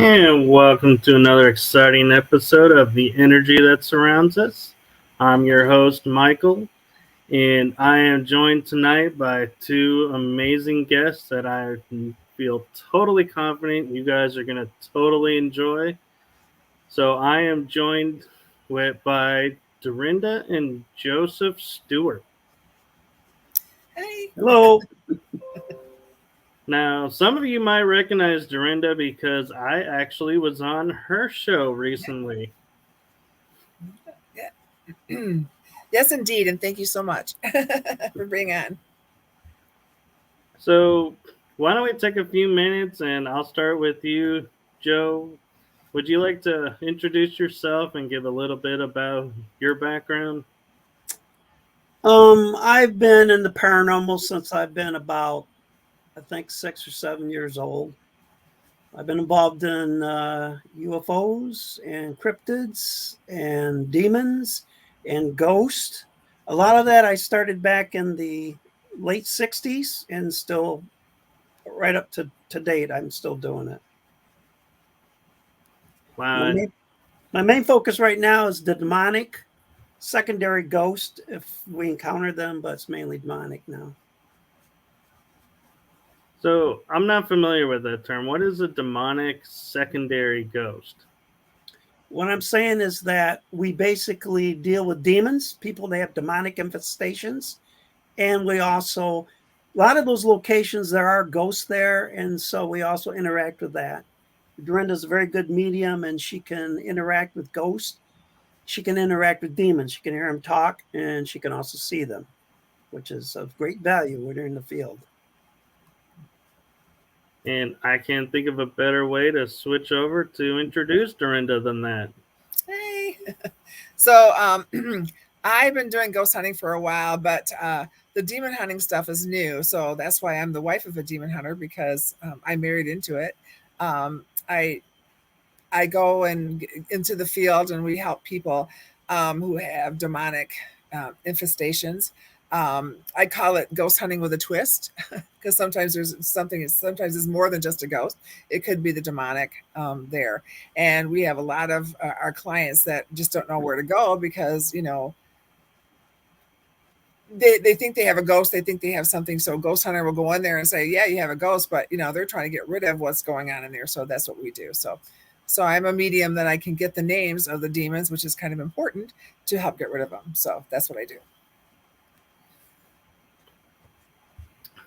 And welcome to another exciting episode of The Energy That Surrounds Us. I'm your host, Michael, and I am joined tonight by two amazing guests that I feel totally confident you guys are going to totally enjoy. So I am joined by Durinda and Joseph Stewart. Hey. Hello. Now, some of you might recognize Durinda because I actually was on her show recently. Yeah. Yes, indeed. And thank you so much for being on. So, why don't we take a few minutes and I'll start with you, Joe. Would you like to introduce yourself and give a little bit about your background? I've been in the paranormal since I've been about, I think, 6 or 7 years old. I've been involved in UFOs and cryptids and demons and ghosts. A lot of that I started back in the late 60s and still right up to date, I'm still doing it. Wow. My main focus right now is the demonic, secondary ghost if we encounter them, but it's mainly demonic now. So, I'm not familiar with that term. What is a demonic secondary ghost? What I'm saying is that we basically deal with demons, people that have demonic infestations, and we also, a lot of those locations, there are ghosts there, and so we also interact with that. Dorinda's a very good medium, and she can interact with ghosts. She can interact with demons. She can hear them talk, and she can also see them, which is of great value when you're in the field. And I can't think of a better way to switch over to introduce Durinda than that. Hey. So I've been doing ghost hunting for a while, but the demon hunting stuff is new. So that's why I'm the wife of a demon hunter, because I married into it. I go into the field and we help people who have demonic infestations. I call it ghost hunting with a twist, because sometimes sometimes it's more than just a ghost. It could be the demonic there. And we have a lot of our clients that just don't know where to go because, they think they have a ghost. They think they have something. So a ghost hunter will go in there and say, yeah, you have a ghost, but they're trying to get rid of what's going on in there. So that's what we do. So I'm a medium that I can get the names of the demons, which is kind of important to help get rid of them. So that's what I do.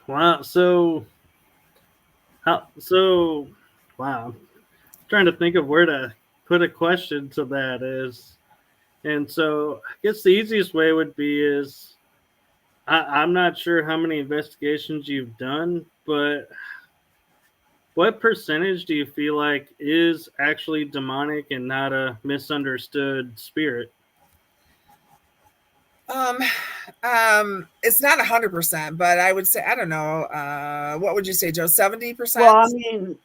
Wow. Wow. I'm trying to think of where to put a question to that is. And so I guess the easiest way would be is I'm not sure how many investigations you've done, but what percentage do you feel like is actually demonic and not a misunderstood spirit? It's not 100%, but I would say, I don't know. What would you say, Joe? 70%? Well, I mean,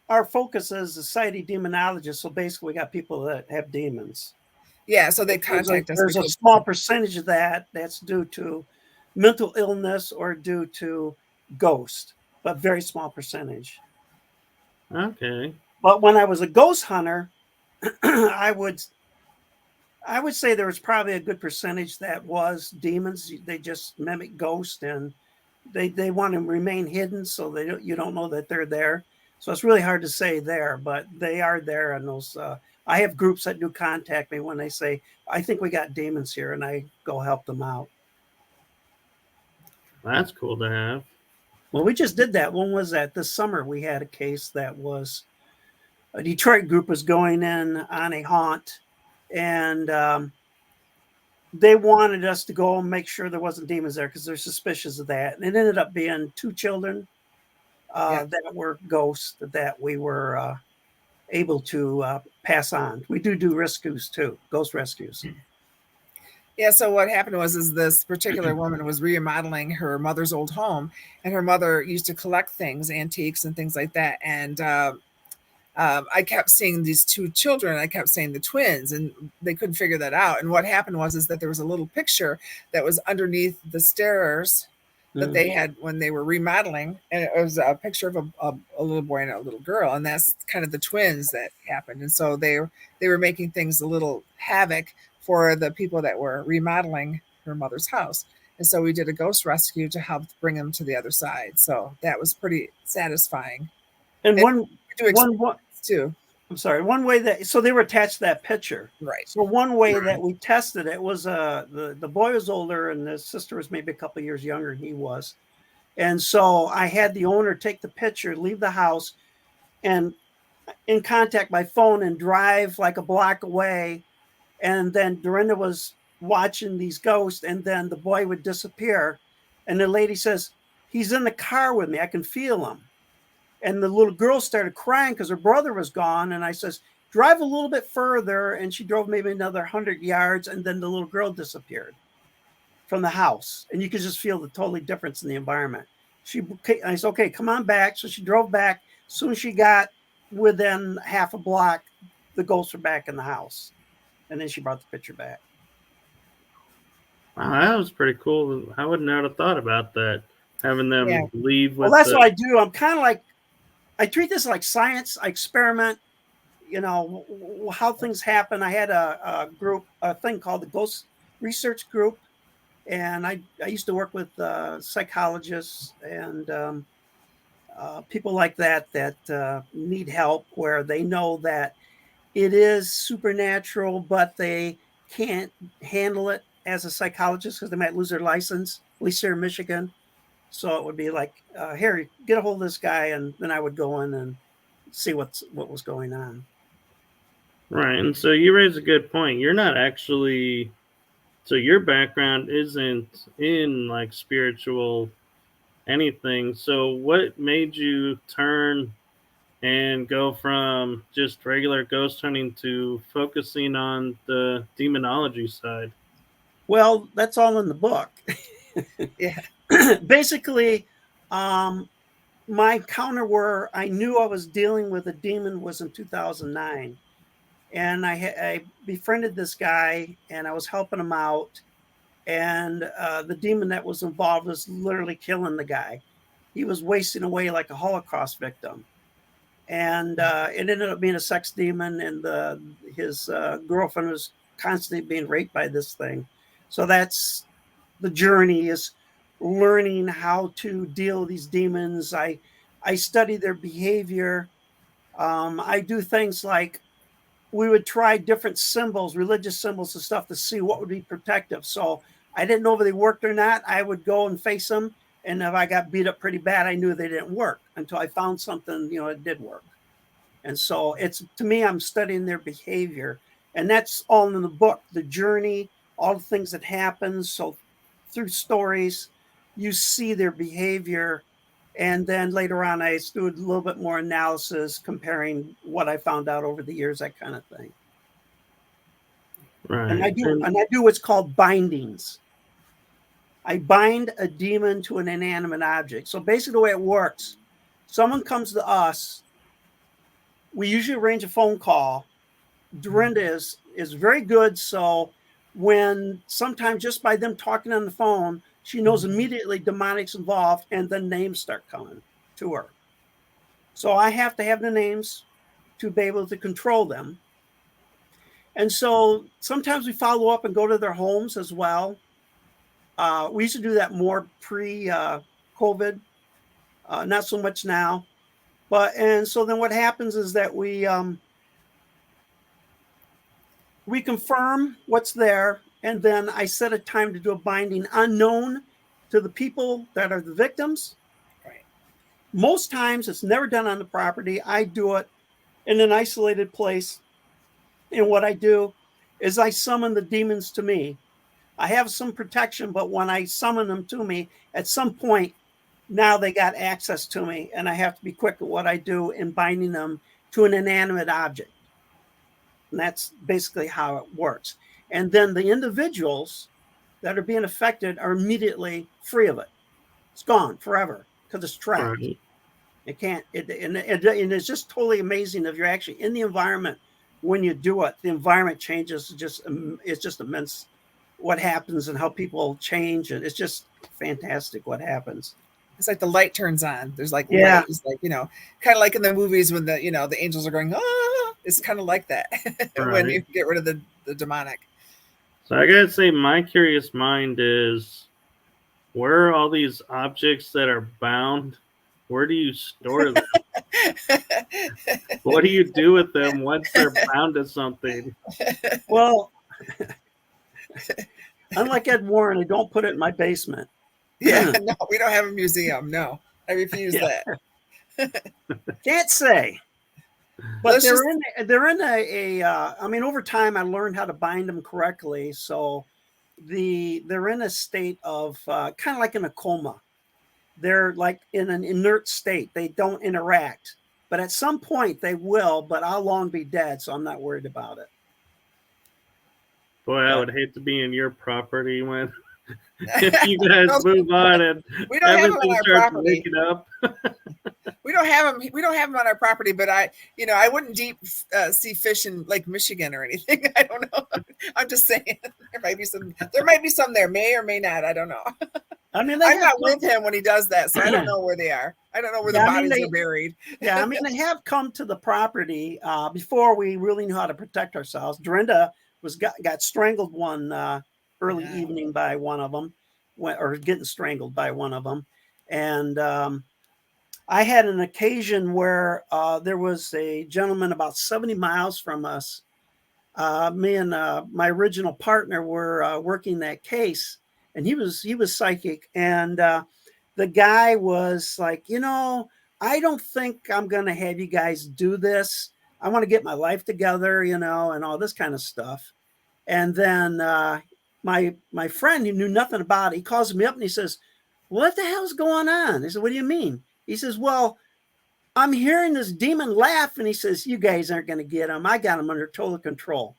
our focus is society demonologist. So basically, we got people that have demons. Yeah, so they contact us. There's a small percentage of that's due to mental illness or due to ghost, but very small percentage. Okay. But when I was a ghost hunter, I would say there was probably a good percentage that was demons. They just mimic ghosts, and they want to remain hidden, so you don't know that they're there. So it's really hard to say there, but they are there. And those I have groups that do contact me when they say, I think we got demons here, and I go help them out. That's cool to have. Well, we just did that. When was that? This summer we had a case that was a Detroit group was going in on a haunt, and they wanted us to go and make sure there wasn't demons there because they're suspicious of that. And it ended up being 2 children that were ghosts that we were able to pass on. We do rescues too, ghost rescues. Yeah, so what happened was this particular woman was remodeling her mother's old home, and her mother used to collect things, antiques and things like that. And I kept seeing these 2 children. I kept saying the twins, and they couldn't figure that out. And what happened was that there was a little picture that was underneath the stairs that they had when they were remodeling, and it was a picture of a little boy and a little girl, and that's kind of the twins that happened. And so they were making things a little havoc for the people that were remodeling her mother's house. And so we did a ghost rescue to help bring them to the other side. So that was pretty satisfying. And And one too. I'm sorry. One way that so they were attached to that picture, right? So one way that we tested it was the boy was older and the sister was maybe a couple of years younger than he was, and so I had the owner take the picture, leave the house, and in contact by phone and drive like a block away, and then Durinda was watching these ghosts, and then the boy would disappear, and the lady says, "He's in the car with me. I can feel him." And the little girl started crying because her brother was gone. And I says, drive a little bit further. And she drove maybe another 100 yards. And then the little girl disappeared from the house. And you could just feel the totally difference in the environment. I said, okay, come on back. So she drove back. As soon as she got within half a block, the ghosts were back in the house. And then she brought the picture back. Wow, that was pretty cool. I would not have thought about that. Having them leave with. Well, that's what I do. I'm kind of like, I treat this like science. I experiment, how things happen. I had a thing called the Ghost Research Group. And I used to work with psychologists and people like that need help, where they know that it is supernatural, but they can't handle it as a psychologist because they might lose their license, at least here in Michigan. So it would be like, Harry, get a hold of this guy, and then I would go in and see what was going on. Right, and so you raise a good point. You're not actually, so your background isn't in like spiritual anything. So what made you turn and go from just regular ghost hunting to focusing on the demonology side? Well, that's all in the book. Yeah. Basically, my encounter where I knew I was dealing with a demon was in 2009. And I befriended this guy, and I was helping him out. And the demon that was involved was literally killing the guy. He was wasting away like a Holocaust victim. And it ended up being a sex demon, and his girlfriend was constantly being raped by this thing. So that's the journey, is learning how to deal with these demons. I study their behavior. I do things like we would try different symbols, religious symbols and stuff, to see what would be protective. So I didn't know if they worked or not. I would go and face them. And if I got beat up pretty bad, I knew they didn't work until I found something, it did work. And so to me, I'm studying their behavior. And that's all in the book, the journey, all the things that happen. So through stories, you see their behavior. And then later on, I do a little bit more analysis, comparing what I found out over the years, that kind of thing. Right. And I do what's called bindings. I bind a demon to an inanimate object. So basically the way it works, someone comes to us, we usually arrange a phone call. Durinda is very good. So when sometimes just by them talking on the phone, she knows immediately demonic's involved, and then names start coming to her. So I have to have the names to be able to control them. And so sometimes we follow up and go to their homes as well. We used to do that more pre-COVID, not so much now. And so then what happens is that we confirm what's there, and then I set a time to do a binding unknown to the people that are the victims. Right. Most times it's never done on the property. I do it in an isolated place. And what I do is I summon the demons to me. I have some protection, but when I summon them to me, at some point, now they got access to me, and I have to be quick at what I do in binding them to an inanimate object. And that's basically how it works. And then the individuals that are being affected are immediately free of it. It's gone forever because it's trapped. Right. It can't. And it's just totally amazing if you're actually in the environment when you do it. The environment changes. It's just immense what happens and how people change. And it's just fantastic what happens. It's like the light turns on. There's like Yeah. light. It's like, kind of like in the movies when the angels are going, ah, it's kind of like that when you get rid of the demonic. So I gotta say, my curious mind is, where are all these objects that are bound? Where do you store them? What do you do with them once they're bound to something? Well, unlike Ed Warren, I don't put it in my basement. Yeah, no, we don't have a museum. No, I refuse that. Can't say. But they're in a I mean, over time I learned how to bind them correctly. So they're in a state of kind of like in a coma. They're like in an inert state. They don't interact. But at some point they will, but I'll long be dead, so I'm not worried about it. Boy, I would hate to be in your property when if you guys move on and we don't have them on our property. Waking up. We don't have them. We don't have them on our property. But I wouldn't deep sea fish in Lake Michigan or anything. I don't know. I'm just saying there might be some. There might be some there. May or may not. I don't know. I mean, I'm not with him when he does that, so I don't know where they are. I don't know where the bodies are buried. Yeah, I mean, they have come to the property before we really knew how to protect ourselves. Dorinda got strangled one early evening by one of them, or getting strangled by one of them, and I had an occasion where there was a gentleman about 70 miles from us. Me and my original partner were working that case, and he was psychic, and the guy was like, I don't think I'm going to have you guys do this. I want to get my life together, and all this kind of stuff. And then my friend, who knew nothing about it, he calls me up and he says, "What the hell's going on?" I said, "What do you mean?" He says, "Well, I'm hearing this demon laugh." And he says, "You guys aren't going to get him. I got him under total control."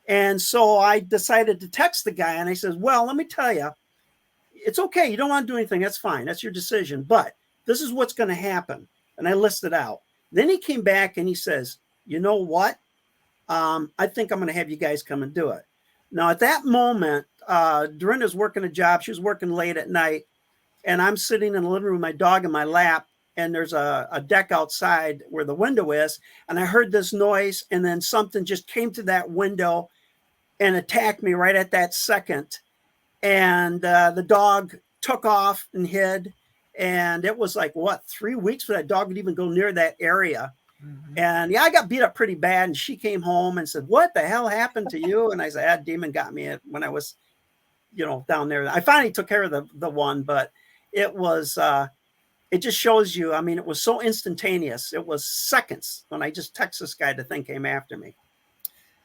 And so I decided to text the guy, and I says, "Well, let me tell you, it's okay. You don't want to do anything. That's fine. That's your decision. But this is what's going to happen." And I listed out. Then he came back and he says, "You know what? I think I'm going to have you guys come and do it." Now, at that moment, Dorinda's working a job. She was working late at night. And I'm sitting in the living room with my dog in my lap. And there's a deck outside where the window is. And I heard this noise. And then something just came to that window and attacked me right at that second. And the dog took off and hid. And it was like, 3 weeks for that dog to even go near that area. Mm-hmm. And I got beat up pretty bad. And she came home and said, "What the hell happened to you?" And I said, "That demon got me when I was, down there." I finally took care of the one, but it was, it just shows you, I mean, it was so instantaneous. It was seconds when I just text this guy, the thing came after me.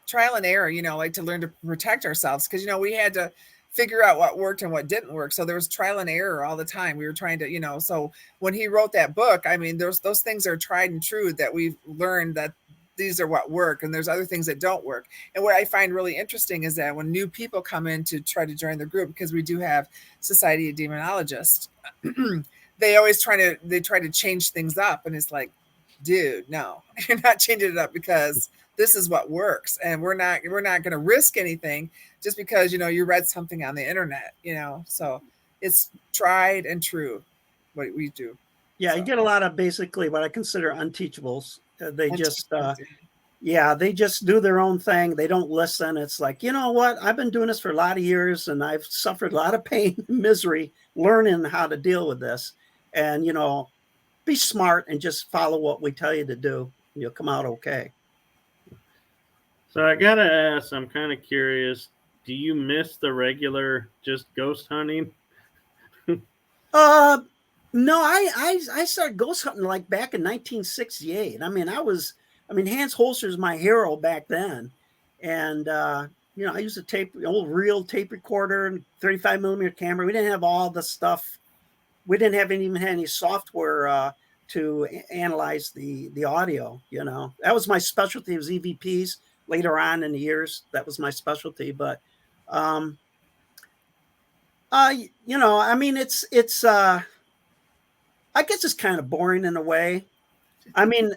Trial and error, like to learn to protect ourselves. Cause we had to figure out what worked and what didn't work. So there was trial and error all the time. We were trying to, so when he wrote that book, I mean, those things are tried and true that we've learned that these are what work, and there's other things that don't work. And what I find really interesting is that when new people come in to try to join the group, because we do have Society of Demonologists, they always try to change things up. And it's like, dude, no, you're not changing it up, because this is what works. And we're not going to risk anything just because, you read something on the internet, so it's tried and true what we do. Yeah. So you get a lot of basically what I consider unteachables. They just do their own thing. They don't listen. It's like, you know what? I've been doing this for a lot of years, and I've suffered a lot of pain and misery learning how to deal with this. And, be smart and just follow what we tell you to do. And you'll come out okay. So I got to ask, I'm kind of curious, do you miss the regular just ghost hunting? No, I started ghost hunting like back in 1968. I mean, Hans Holzer's my hero back then. And, I used old reel tape recorder and 35 millimeter camera. We didn't have all the stuff. We didn't have even any software to analyze the audio, That was my specialty, was EVPs later on in the years. That was my specialty. But, I mean, it's I guess it's kind of boring in a way. I mean,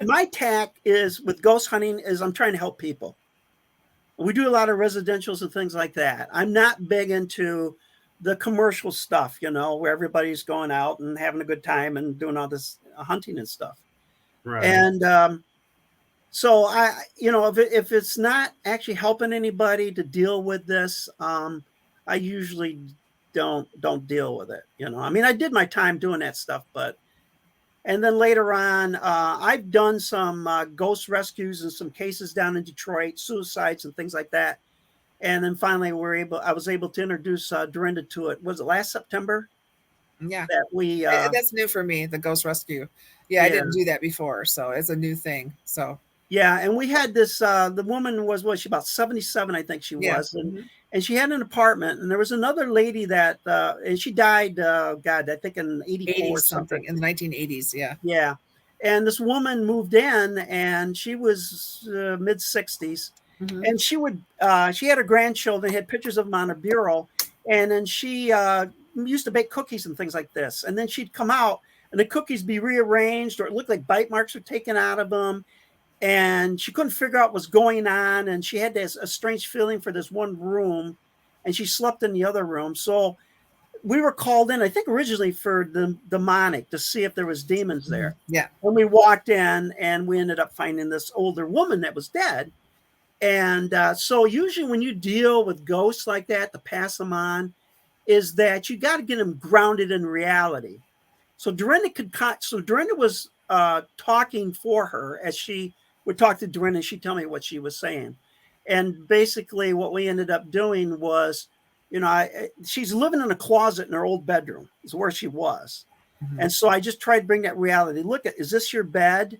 my tack is with ghost hunting is I'm trying to help people. We do a lot of residentials and things like that. I'm not big into the commercial stuff, where everybody's going out and having a good time and doing all this hunting and stuff. Right. And so if it's not actually helping anybody to deal with this, I usually don't deal with it. I mean, I did my time doing that stuff, and then later on, I've done some ghost rescues and some cases down in Detroit, suicides and things like that. And then finally, I was able to introduce Durinda to it. Was it last September? Yeah, that we that's new for me, the ghost rescue. Yeah, I didn't do that before, so it's a new thing. So yeah, and we had this. The woman was she about 77, I think she was, and she had an apartment, and there was another lady that, and she died. God, I think in 84 something in the 1980s. Yeah, yeah, and this woman moved in, and she was mid 60s, and she had her grandchildren, had pictures of them on her bureau, and then she used to bake cookies and things like this, and then she'd come out, and the cookies be rearranged, or it looked like bite marks were taken out of them. And she couldn't figure out what's going on. And she had a strange feeling for this one room, and she slept in the other room. So we were called in, I think originally for the demonic, to see if there was demons there. Yeah. When we walked in, and we ended up finding this older woman that was dead. And so usually when you deal with ghosts like that, to pass them on, is that you got to get them grounded in reality. So Durinda was talking for her as she would talk to Durinda, and she'd tell me what she was saying. And basically what we ended up doing was, she's living in a closet in her old bedroom is where she was. And so I just tried to bring that reality. Look is this your bed?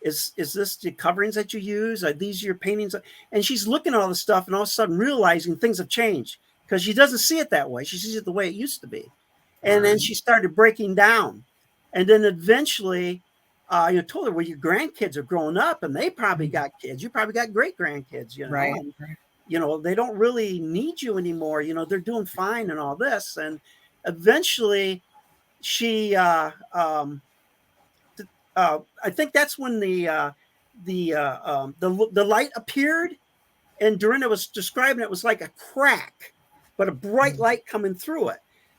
Is this the coverings that you use? Are these your paintings? And she's looking at all the stuff, and all of a sudden realizing things have changed, because she doesn't see it that way. She sees it the way it used to be. And then she started breaking down. And then eventually, told her, well, your grandkids are growing up, and they probably got kids. You probably got great grandkids, Right. And, they don't really need you anymore. They're doing fine and all this. And eventually she, I think that's when the light appeared, and Durinda was describing it was like a crack, but a bright light coming through it.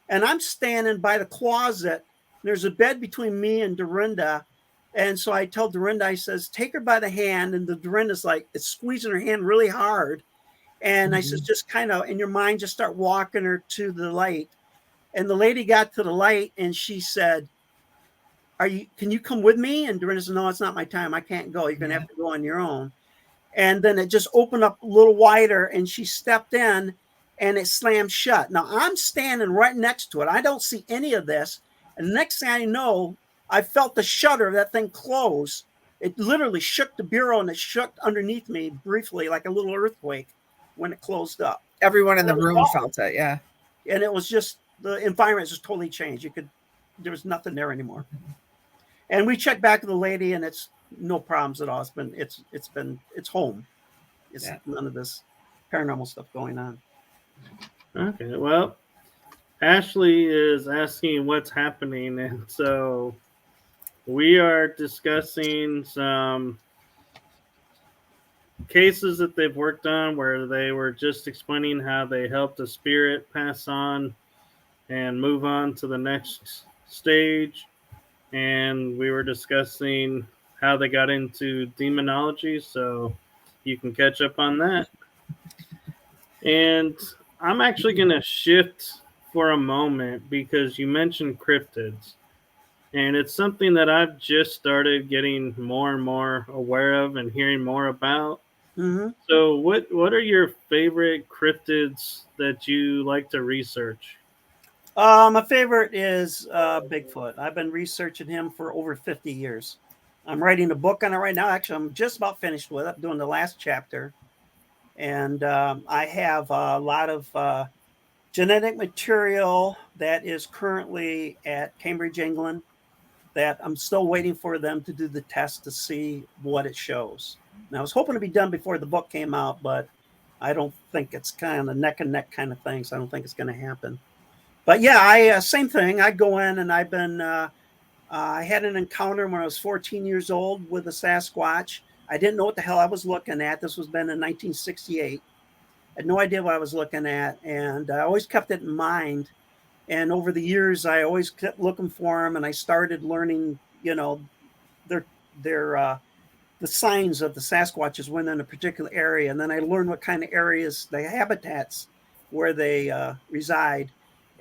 And I'm standing by the closet. There's a bed between me and Durinda. And so I tell Durinda, I says, take her by the hand. And the Durinda's like, it's squeezing her hand really hard. And I says, just kind of in your mind, just start walking her to the light. And the lady got to the light, and she said, can you come with me? And Durinda said, no, it's not my time. I can't go. You're going to have to go on your own. And then it just opened up a little wider, and she stepped in, and it slammed shut. Now I'm standing right next to it. I don't see any of this. And the next thing I know, I felt the shutter of that thing close. It literally shook the bureau, and it shook underneath me briefly, like a little earthquake when it closed up. Everyone in the room felt it. Yeah. And it was just, the environment just totally changed. There was nothing there anymore. And we checked back to the lady, and it's no problems at all. It's home. It's none of this paranormal stuff going on. Okay. Well, Ashley is asking what's happening, and so we are discussing some cases that they've worked on where they were just explaining how they helped a spirit pass on and move on to the next stage. And we were discussing how they got into demonology, so you can catch up on that. And I'm actually going to shift for a moment because you mentioned cryptids. And it's something that I've just started getting more and more aware of and hearing more about. So what are your favorite cryptids that you like to research? My favorite is Bigfoot. I've been researching him for over 50 years. I'm writing a book on it right now. Actually, I'm just about finished with it. I'm doing the last chapter. And I have a lot of genetic material that is currently at Cambridge, England, that I'm still waiting for them to do the test to see what it shows. Now, I was hoping to be done before the book came out, but I don't think it's kind of neck and neck kind of thing, so I don't think it's going to happen. But yeah, same thing. I go in, and I've been, I had an encounter when I was 14 years old with a Sasquatch. I didn't know what the hell I was looking at. This was been in 1968. I had no idea what I was looking at. And I always kept it in mind And over the years, I always kept looking for them, and I started learning, their the signs of the Sasquatches when in a particular area, and then I learned what kind of areas, the habitats where they reside.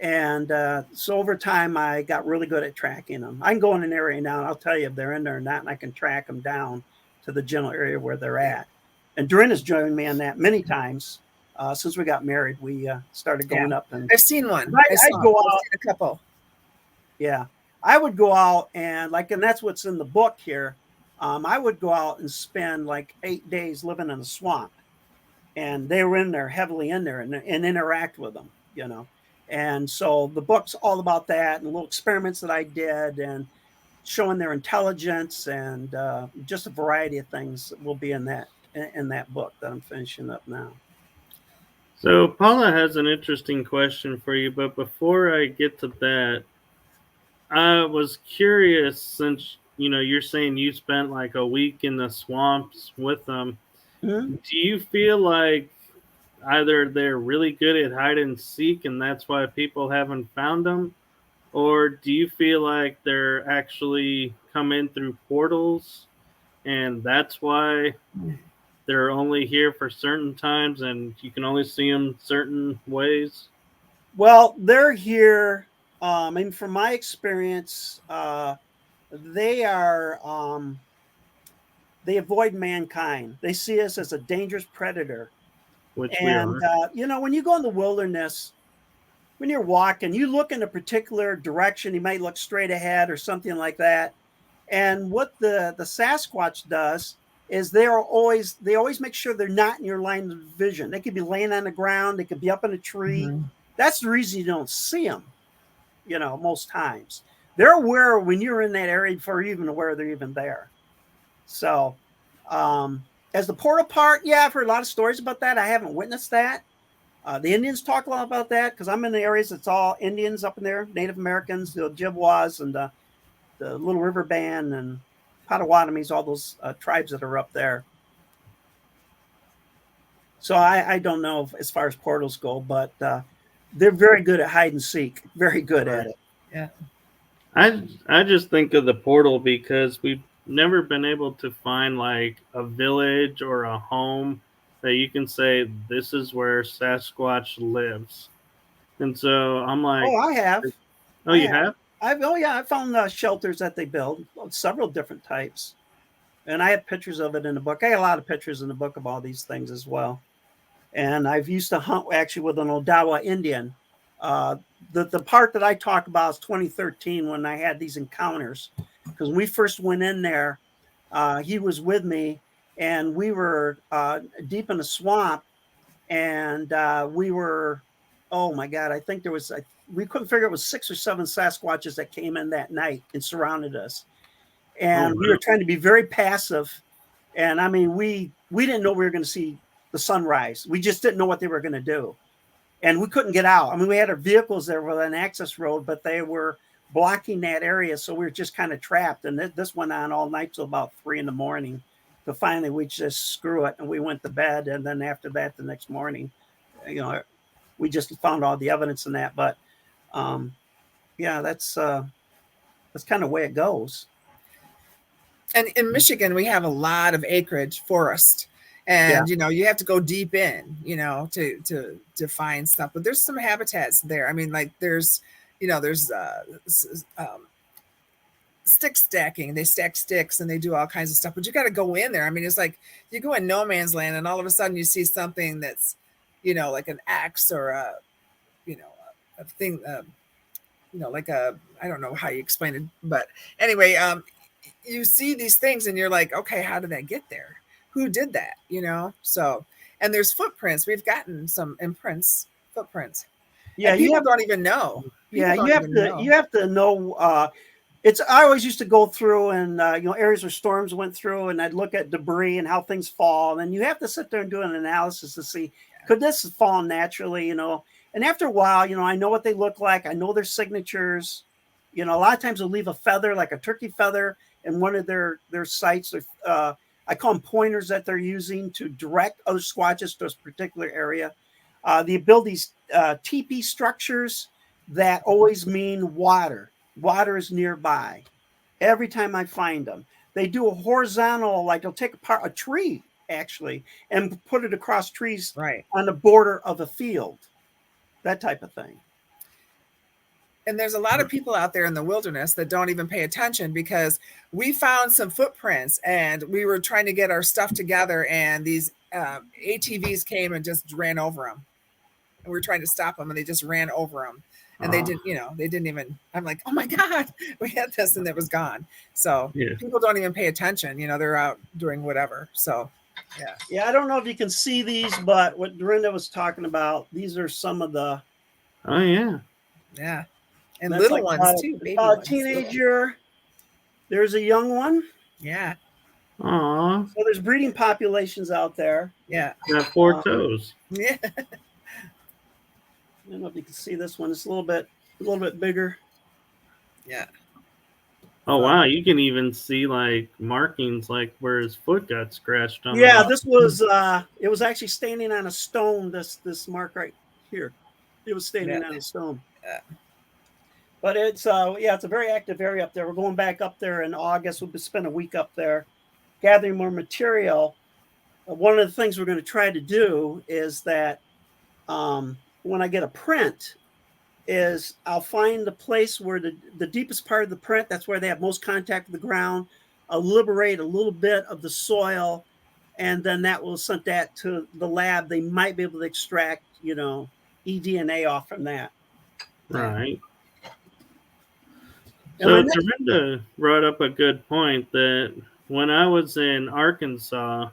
And so over time, I got really good at tracking them. I can go in an area now, and I'll tell you if they're in there or not, and I can track them down to the general area where they're at. And Durinda's joined me on that many times. Since we got married, we started going up. And I've seen one. I'd go out. I've seen a couple. Yeah, I would go out and and that's what's in the book here. I would go out and spend like 8 days living in the swamp, and they were in there, heavily in there, and interact with them, And so the book's all about that, and little experiments that I did, and showing their intelligence, and just a variety of things will be in that book that I'm finishing up now. So Paula has an interesting question for you, but before I get to that, I was curious, since you're saying you spent like a week in the swamps with them. Mm-hmm. Do you feel like either they're really good at hide and seek and that's why people haven't found them, or do you feel like they're actually come in through portals and that's why they're only here for certain times and you can only see them certain ways? Well, they're here. And from my experience, they are, they avoid mankind. They see us as a dangerous predator. Which and, we are. When you go in the wilderness, when you're walking, you look in a particular direction. You might look straight ahead or something like that. And what the Sasquatch does is they always make sure they're not in your line of vision. They could be laying on the ground. They could be up in a tree. Mm-hmm. That's the reason you don't see them, most times. They're aware when you're in that area before you're even aware they're even there. So as the portal part, yeah, I've heard a lot of stories about that. I haven't witnessed that. The Indians talk a lot about that because I'm in the areas that's all Indians up in there, Native Americans, the Ojibwas, and the Little River Band and Potawatomis, all those tribes that are up there. So I don't know as far as portals go, but they're very good at hide and seek. Very good at it. Yeah. I just think of the portal because we've never been able to find like a village or a home that you can say this is where Sasquatch lives. And so I'm like, oh, I have. Oh, you have? I found shelters that they build, several different types. And I have pictures of it in the book. I got a lot of pictures in the book of all these things as well. And I've used to hunt actually with an Odawa Indian. The part that I talk about is 2013 when I had these encounters. Because when we first went in there, he was with me, and we were deep in the swamp, and we were, oh my God, I think there was, we couldn't figure it was 6 or 7 Sasquatches that came in that night and surrounded us. And we were trying to be very passive. And I mean, we didn't know we were going to see the sunrise. We just didn't know what they were going to do. And we couldn't get out. I mean, we had our vehicles there with an access road, but they were blocking that area. So we were just kind of trapped. And this went on all night till about 3 a.m. So finally we just screw it. And we went to bed. And then after that, the next morning, we just found all the evidence in that. But yeah, that's kind of the way it goes. And in Michigan, we have a lot of acreage forest. And, you have to go deep in, to find stuff. But there's some habitats there. I mean, like there's stick stacking. They stack sticks and they do all kinds of stuff. But you got to go in there. I mean, it's like you go in no man's land and all of a sudden you see something that's, like an axe or a thing, like a, I don't know how you explain it. But anyway, you see these things and you're like, okay, how did that get there? Who did that? So, and there's footprints. We've gotten some footprints. Yeah, people don't even know. You have to know. I always used to go through and areas where storms went through, and I'd look at debris and how things fall, and you have to sit there and do an analysis to see could this have fallen naturally, And after a while, I know what they look like. I know their signatures. A lot of times they'll leave a feather, like a turkey feather, in one of their sites. I call them pointers that they're using to direct other Squatches to a particular area. They build these teepee structures that always mean water. Water is nearby. Every time I find them, they do a horizontal, like they'll take apart a tree actually and put it across trees Right. on the border of a field, that type of thing. And there's a lot of people out there in the wilderness that don't even pay attention, because we found some footprints and we were trying to get our stuff together, and these ATVs came and just ran over them. And we were trying to stop them, and they just ran over them. And they didn't, they didn't even, I'm like, oh my God, we had this and it was gone. So people don't even pay attention. They're out doing whatever. So, yeah. Yeah, I don't know if you can see these, but what Durinda was talking about, these are some of the. Oh, yeah. Yeah. And little ones too. Baby ones. Teenager. There's a young one. Yeah. Aw. So there's breeding populations out there. Yeah. Got 4 toes. Yeah. I don't know if you can see this one. It's a little bit bigger. Yeah. Oh wow, you can even see like markings, like where his foot got scratched on. Yeah, this was it was actually standing on a stone. This mark right here, it was standing on a stone. Yeah. But it's it's a very active area up there. We're going back up there in August. We'll spend a week up there, gathering more material. One of the things we're going to try to do is that when I get a print, is I'll find the place where the deepest part of the print, that's where they have most contact with the ground. I'll liberate a little bit of the soil, and then that will send that to the lab. They might be able to extract, eDNA off from that. Right. So Durinda brought up a good point that when I was in Arkansas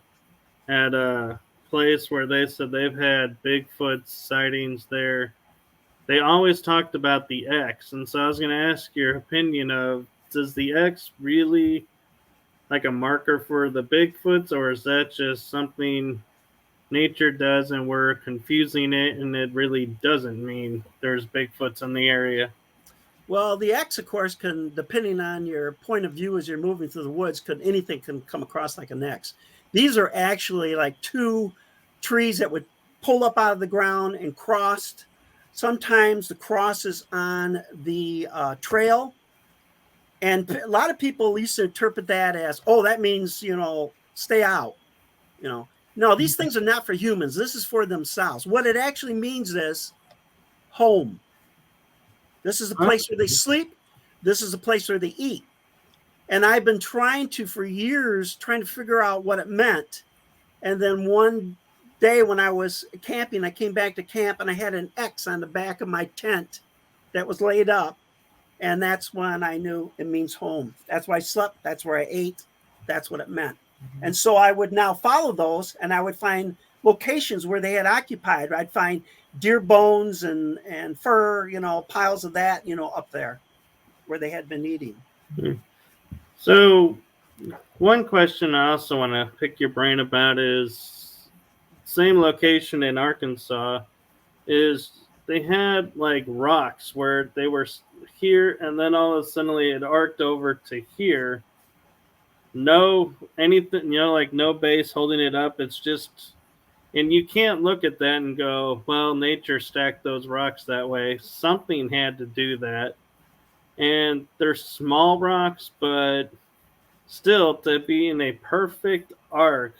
at a place where they said they've had Bigfoot sightings there, they always talked about the X. And so I was going to ask your opinion of, does the X really like a marker for the Bigfoots, or is that just something nature does and we're confusing it and it really doesn't mean there's Bigfoots in the area? Well, the X, of course, can, depending on your point of view as you're moving through the woods, anything can come across like an X. These are actually like 2 trees that would pull up out of the ground and crossed. Sometimes the cross is on the trail. And a lot of people used to interpret that as, oh, that means, stay out. No, these things are not for humans. This is for themselves. What it actually means is home. This is a place where they sleep. This is a place where they eat. And I've been for years, trying to figure out what it meant. And then one day when I was camping, I came back to camp and I had an X on the back of my tent that was laid up. And that's when I knew it means home. That's where I slept. That's where I ate. That's what it meant. Mm-hmm. And so I would now follow those, and I would find locations where they had occupied. I'd find deer bones and fur, piles of that, up there where they had been eating. Mm-hmm. So one question I also want to pick your brain about is same location in Arkansas is they had like rocks where they were here and then all of a sudden it arced over to here. No anything, like no base holding it up. It's just, and you can't look at that and go, well, nature stacked those rocks that way. Something had to do that. And they're small rocks, but still to be in a perfect arc.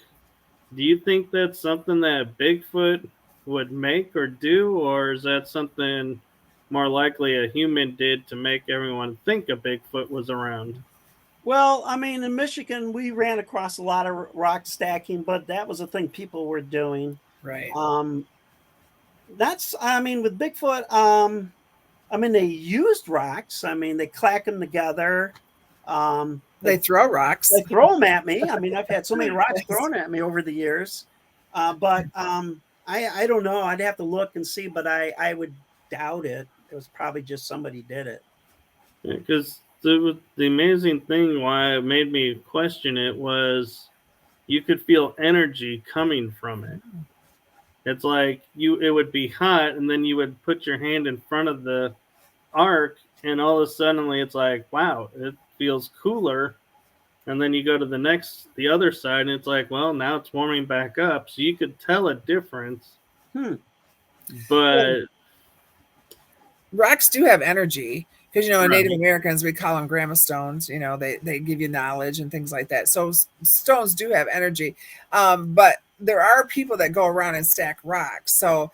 Do you think that's something that Bigfoot would make or do, or is that something more likely a human did to make everyone think a Bigfoot was around? Well, I mean, in Michigan, we ran across a lot of rock stacking, but that was a thing people were doing. Right. With Bigfoot, they used rocks. They clack them together. They throw rocks. They throw them at me. I've had so many rocks thrown at me over the years. But I don't know. I'd have to look and see, but I would doubt it. It was probably just somebody did it. Because the amazing thing why it made me question it was you could feel energy coming from it. It's like it would be hot, and then you would put your hand in front of the arc, and all of a sudden it's like, wow, it feels cooler. And then you go to the other side, and it's like, well, now it's warming back up. So you could tell a difference. But rocks do have energy because, in Right. Native Americans, we call them grandma stones. They give you knowledge and things like that. So stones do have energy. But there are people that go around and stack rocks. So,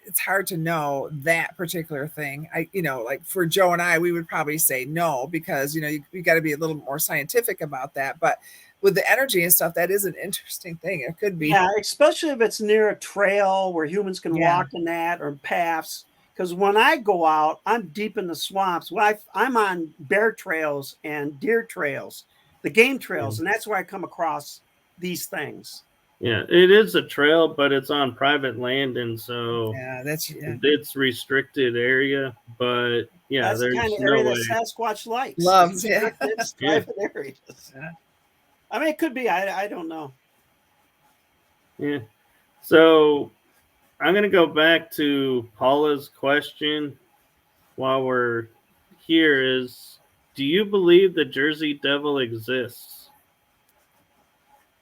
it's hard to know that particular thing. Like for Joe and I, we would probably say no, because, you got to be a little more scientific about that. But with the energy and stuff, that is an interesting thing. It could be. Yeah, especially if it's near a trail where humans can walk in that, or paths. Because when I go out, I'm deep in the swamps. I'm on bear trails and deer trails, the game trails, and that's where I come across these things. Yeah, it is a trail, but it's on private land, and so it's restricted area. But that's there's the kind of no area way. that Sasquatch likes. Loves, private areas. Yeah. I mean, it could be. I don't know. Yeah. So I'm going to go back to Paula's question while we're here is, do you believe the Jersey Devil exists?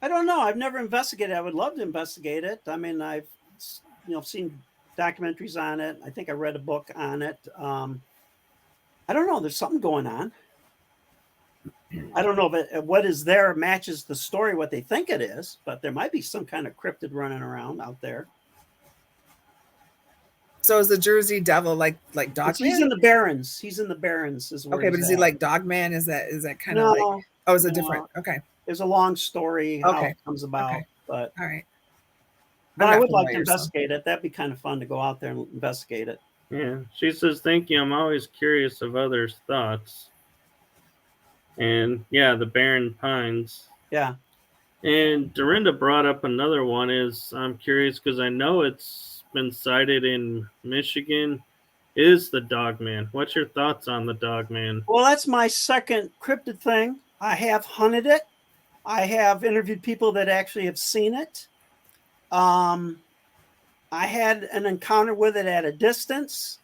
I don't know. I've never investigated. I would love to investigate it. I mean, I've seen documentaries on it. I think I read a book on it. I don't know. There's something going on. I don't know if what is there matches the story, what they think it is, but there might be some kind of cryptid running around out there. So is the Jersey Devil like Dogman? He's in the Barrens. He's in the Barrens. Okay, but is he like Dogman? Is that kind of like? Oh, is it different? Okay. There's a long story how it comes about, but all right. But I would like to investigate it. That'd be kind of fun to go out there and investigate it. Yeah, she says, "Thank you. I'm always curious of others' thoughts." And the Barren Pines. Yeah. And Durinda brought up another one. I'm curious because I know it's been cited in Michigan. Is the Dogman? What's your thoughts on the Dogman? Well, that's my second cryptid thing. I have hunted it. I have interviewed people that actually have seen it. I had an encounter with it at a distance.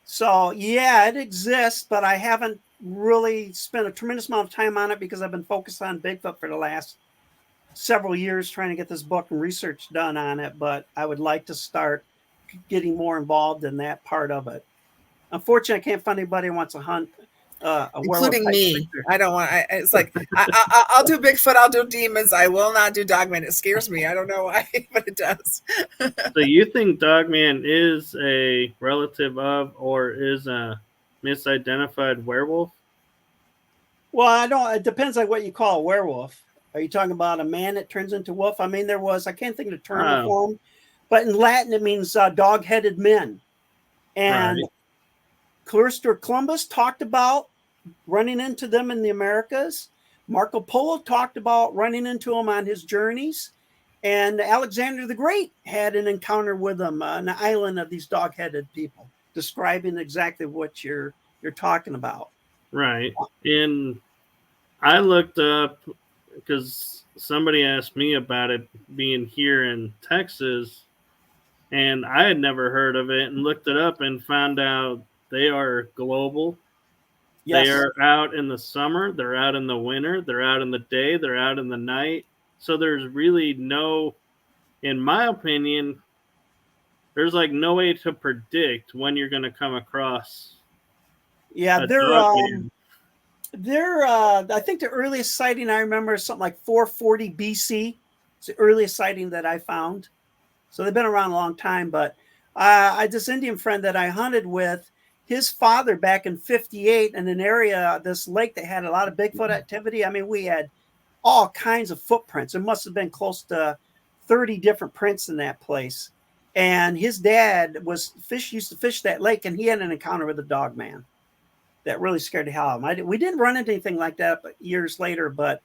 So, it exists, but I haven't really spent a tremendous amount of time on it because I've been focused on Bigfoot for the last several years trying to get this book and research done on it. But I would like to start getting more involved in that part of it. Unfortunately, I can't find anybody who wants to hunt. Including me. I don't want. It's like I'll do Bigfoot. I'll do demons. I will not do Dogman. It scares me. I don't know why, but it does. So you think Dogman is a relative of, or is a misidentified werewolf? Well, I don't. It depends on what you call a werewolf. Are you talking about a man that turns into wolf? I mean, I can't think of the term for him, but in Latin it means dog-headed men. And Christopher Columbus talked about running into them in the Americas. Marco Polo talked about running into them on his journeys. And Alexander the Great had an encounter with them on the island of these dog-headed people, describing exactly what you're talking about. Right. And I looked up because somebody asked me about it being here in Texas, and I had never heard of it, and looked it up and found out they are global. Yes. They are out in the summer, they're out in the winter, they're out in the day, they're out in the night. So there's really no, in my opinion, there's like no way to predict when you're going to come across. Yeah, they're I think the earliest sighting I remember is something like 440 BC. It's the earliest sighting that I found. So they've been around a long time. But this Indian friend that I hunted with, his father back in 58 in an area, this lake that had a lot of Bigfoot activity. I mean, we had all kinds of footprints. It must have been close to 30 different prints in that place. And his dad used to fish that lake, and he had an encounter with a dog man that really scared the hell out of him. We didn't run into anything like that years later, but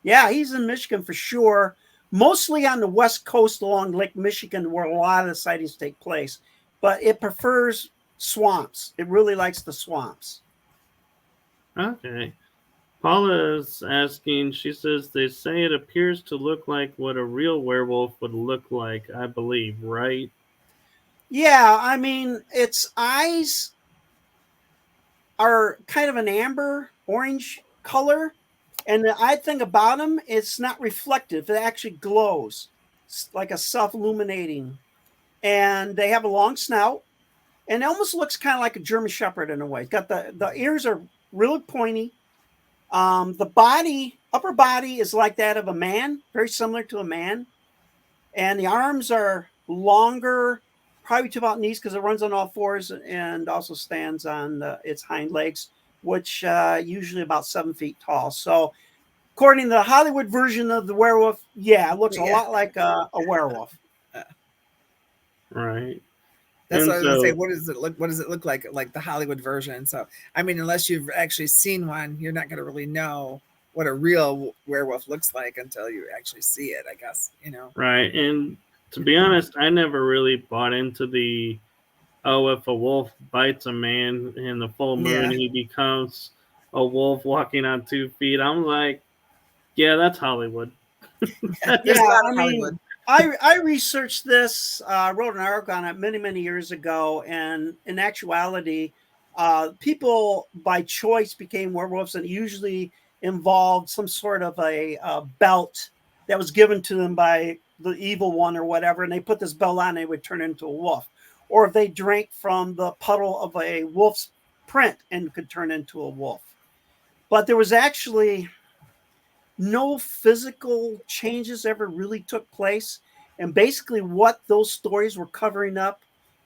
he's in Michigan for sure. Mostly on the west coast along Lake Michigan, where a lot of the sightings take place. But it prefers swamps. It really likes the swamps. Okay. Paula is asking, she says, they say it appears to look like what a real werewolf would look like, I believe, right? Yeah, I mean, its eyes are kind of an amber orange color. And the odd thing about them, it's not reflective. It actually glows. It's like a self-illuminating. And they have a long snout. and it almost looks kind of like a German Shepherd in a way. It's got the ears are really pointy. The upper body is like that of a man, very similar to a man. And the arms are longer, probably to about knees because it runs on all fours and also stands on its hind legs, which usually about 7 feet tall. So according to the Hollywood version of the werewolf, yeah, it looks a lot like a werewolf. Right. That's And what I was gonna say. so, What does it look? What does it look like the Hollywood version? So, I mean, unless you've actually seen one, you're not gonna really know what a real werewolf looks like until you actually see it. I guess right. And to be honest, I never really bought into the, oh, if a wolf bites a man in the full moon, Yeah, he becomes a wolf walking on 2 feet. I'm like, yeah, that's Hollywood. there's a Yeah, lot I of mean, Hollywood. I researched this, wrote an article on it many years ago, and in actuality, people by choice became werewolves, and it usually involved some sort of a belt that was given to them by the evil one or whatever, and they put this belt on, and they would turn into a wolf, or if they drank from the puddle of a wolf's print and could turn into a wolf. But there was actually no physical changes ever really took place. And basically, what those stories were covering up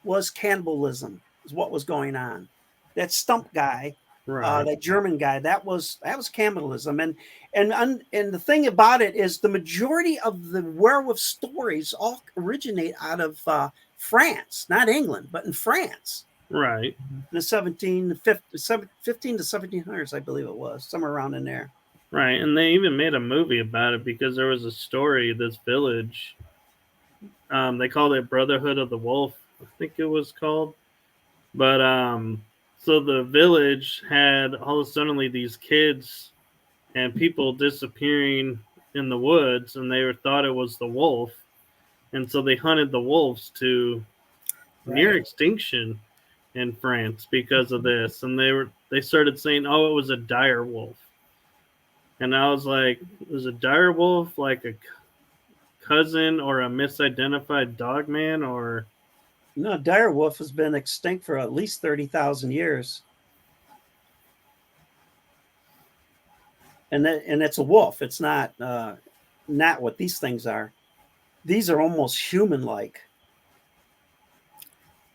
was cannibalism, is what was going on. That stump guy, Right. that German guy, that was cannibalism. And the thing about it is, the majority of the werewolf stories all originate out of France, not England, but in France. Right. In the 15 to 1700s, I believe it was, somewhere around in there. Right. And they even made a movie about it because there was a story, this village. They called it Brotherhood of the Wolf, I think it was called. But so the village had all of a suddenly these kids and people disappearing in the woods, and they thought it was the wolf, and so they hunted the wolves to near Right. extinction in France because of this, and they started saying, "Oh, it was a dire wolf," and I was like, "Was a dire wolf like a cousin or a misidentified dog man or?" No, dire wolf has been extinct for at least 30,000 years. And it's a wolf. It's not what these things are. These are almost human-like.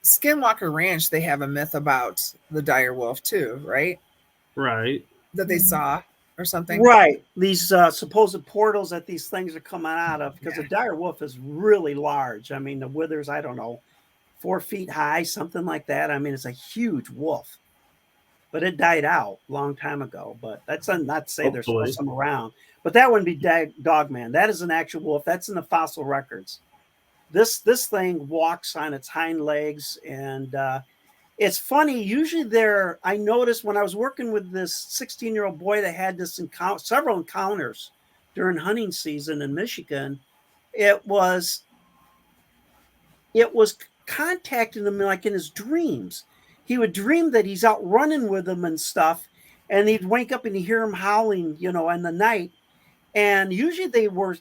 Skinwalker Ranch, they have a myth about the dire wolf too, right? Right. That they saw or something. Right. These supposed portals that these things are coming out of, because Yeah. a dire wolf is really large. I mean, the withers, I don't know, 4 feet high, something like that. I mean, it's a huge wolf. But it died out a long time ago. But that's not to say there's still Hopefully. some around. But that wouldn't be Dogman. That is an actual wolf. That's in the fossil records. This thing walks on its hind legs, and it's funny. Usually, I noticed when I was working with this 16-year-old boy that had this several encounters during hunting season in Michigan. It was contacting him like in his dreams. He would dream that he's out running with them and stuff, and he'd wake up and he'd hear him howling, in the night. And usually they were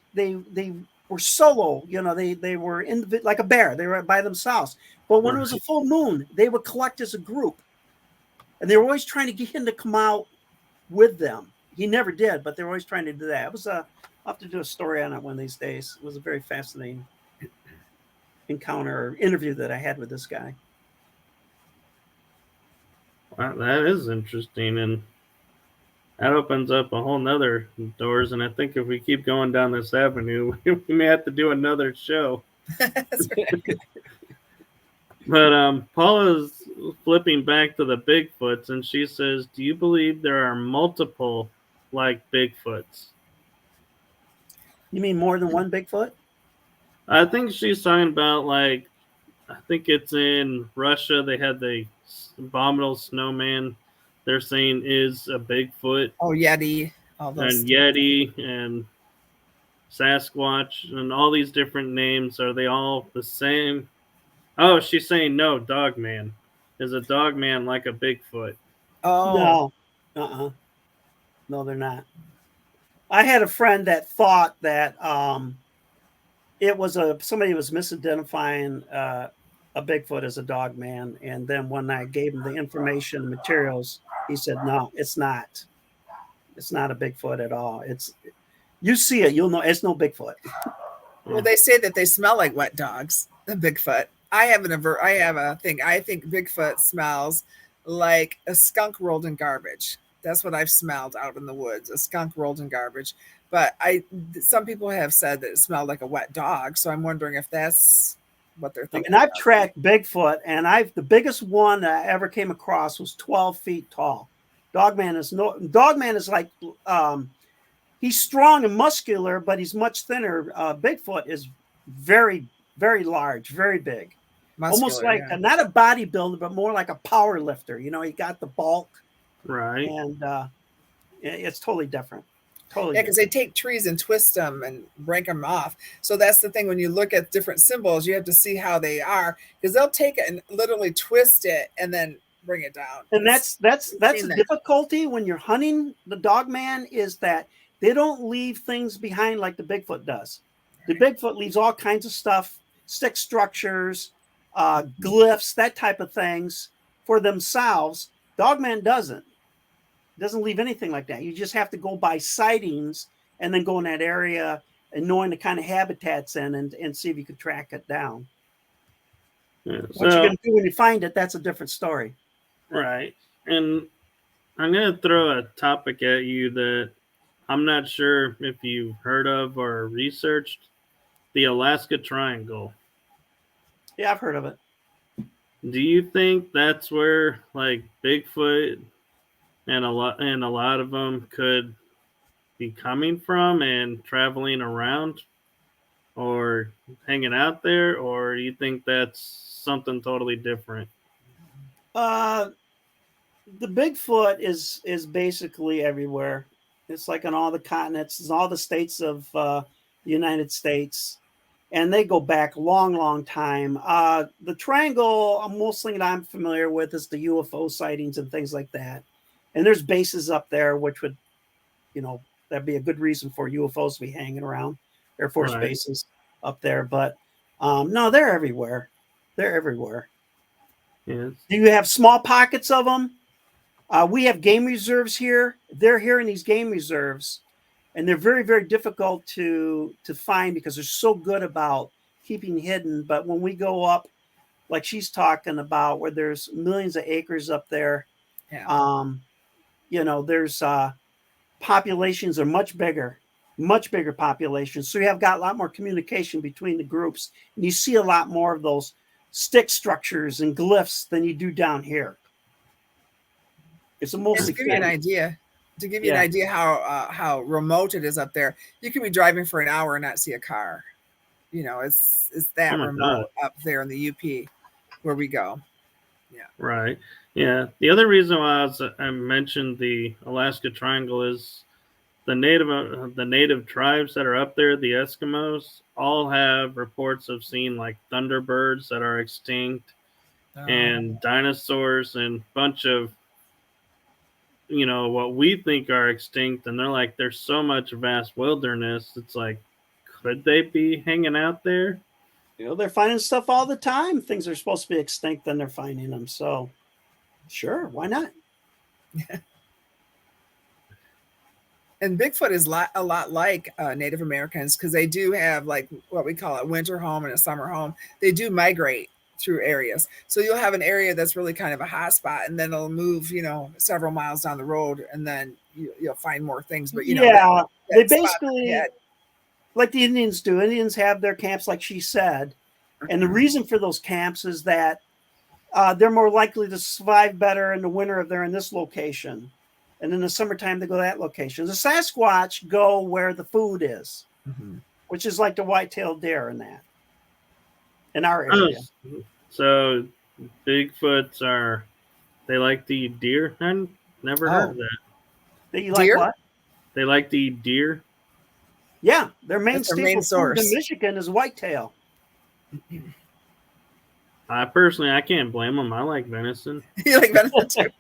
solo, they were in like a bear. They were by themselves. But when it was a full moon, they would collect as a group, and they were always trying to get him to come out with them. He never did, but they were always trying to do that. I'll have to do a story on it one of these days. It was a very fascinating encounter or interview that I had with this guy. Wow, that is interesting, and that opens up a whole nother doors. And I think if we keep going down this avenue, we may have to do another show. That's right. But Paula's flipping back to the Bigfoots, and she says, "Do you believe there are multiple like Bigfoots?" You mean more than one Bigfoot? I think she's talking about I think it's in Russia. They had the abominable snowman. They're saying is a Bigfoot. Oh, Yeti. All those. And Yeti and Sasquatch and all these different names. Are they all the same? Oh, she's saying no. Dogman is a dogman like a Bigfoot. Oh. No, no, they're not. I had a friend that thought that it was somebody was misidentifying a Bigfoot is a dog man. And then when I gave him the information, materials, he said, no, it's not. It's not a Bigfoot at all. You see it, you'll know it's no Bigfoot. Well, they say that they smell like wet dogs, the Bigfoot. I have a thing. I think Bigfoot smells like a skunk rolled in garbage. That's what I've smelled out in the woods, a skunk rolled in garbage. But some people have said that it smelled like a wet dog. So I'm wondering if that's what they're thinking. And I've tracked Bigfoot, and the biggest one that I ever came across was 12 feet tall. Dogman is like, he's strong and muscular, but he's much thinner. Bigfoot is very, very large, very big. Muscular, almost like not a bodybuilder, but more like a power lifter. You know, he got the bulk. Right. And it's totally different. Totally. Yeah, because they take trees and twist them and break them off. So that's the thing. When you look at different symbols, you have to see how they are, because they'll take it and literally twist it and then bring it down. And that's the difficulty when you're hunting the dogman, is that they don't leave things behind like the Bigfoot does. The Bigfoot leaves all kinds of stuff, stick structures, glyphs, that type of things for themselves. Dogman doesn't leave anything like that. You just have to go by sightings and then go in that area and knowing the kind of habitats in and see if you can track it down. Yeah, what you're going to do when you find it, that's a different story. Right. And I'm going to throw a topic at you that I'm not sure if you've heard of or researched: the Alaska Triangle. Yeah, I've heard of it. Do you think that's where like Bigfoot and a lot of them could be coming from and traveling around or hanging out there, or do you think that's something totally different? The Bigfoot is basically everywhere. It's like on all the continents, it's all the states of the United States, and they go back long time. The triangle, most thing that I'm familiar with is the UFO sightings and things like that. And there's bases up there, which would, that'd be a good reason for UFOs to be hanging around. Air Force bases up there. But no, they're everywhere. They're everywhere. Yes. Do you have small pockets of them? We have game reserves here. They're here in these game reserves, and they're very, very difficult to find because they're so good about keeping hidden. But when we go up, like she's talking about, where there's millions of acres up there, there's populations are much bigger populations. So you have got a lot more communication between the groups, and you see a lot more of those stick structures and glyphs than you do down here. It's mostly to give you an idea. To give you an idea how remote it is up there, you can be driving for an hour and not see a car. It's that remote up there in the UP where we go. Yeah. Right. Yeah. The other reason why I mentioned the Alaska Triangle is the native tribes that are up there, the Eskimos, all have reports of seeing like thunderbirds that are extinct and dinosaurs and a bunch of what we think are extinct, and they're like, there's so much vast wilderness. It's like, could they be hanging out there? They're finding stuff all the time. Things are supposed to be extinct, and they're finding them. So, sure, why not? And Bigfoot is a lot like Native Americans, because they do have like what we call a winter home and a summer home. They do migrate through areas. So you'll have an area that's really kind of a hot spot, and then it'll move, several miles down the road, and then you'll find more things. But they basically, like the Indians do. Indians have their camps, like she said, and the reason for those camps is that they're more likely to survive better in the winter if they're in this location, and in the summertime they go to that location. The Sasquatch go where the food is, which is like the white-tailed deer in our area. So Bigfoots they like to eat deer? I never heard of that. They like deer? What? They like to eat deer? Yeah, their main source in Michigan is whitetail. I can't blame them. I like venison. You like venison too?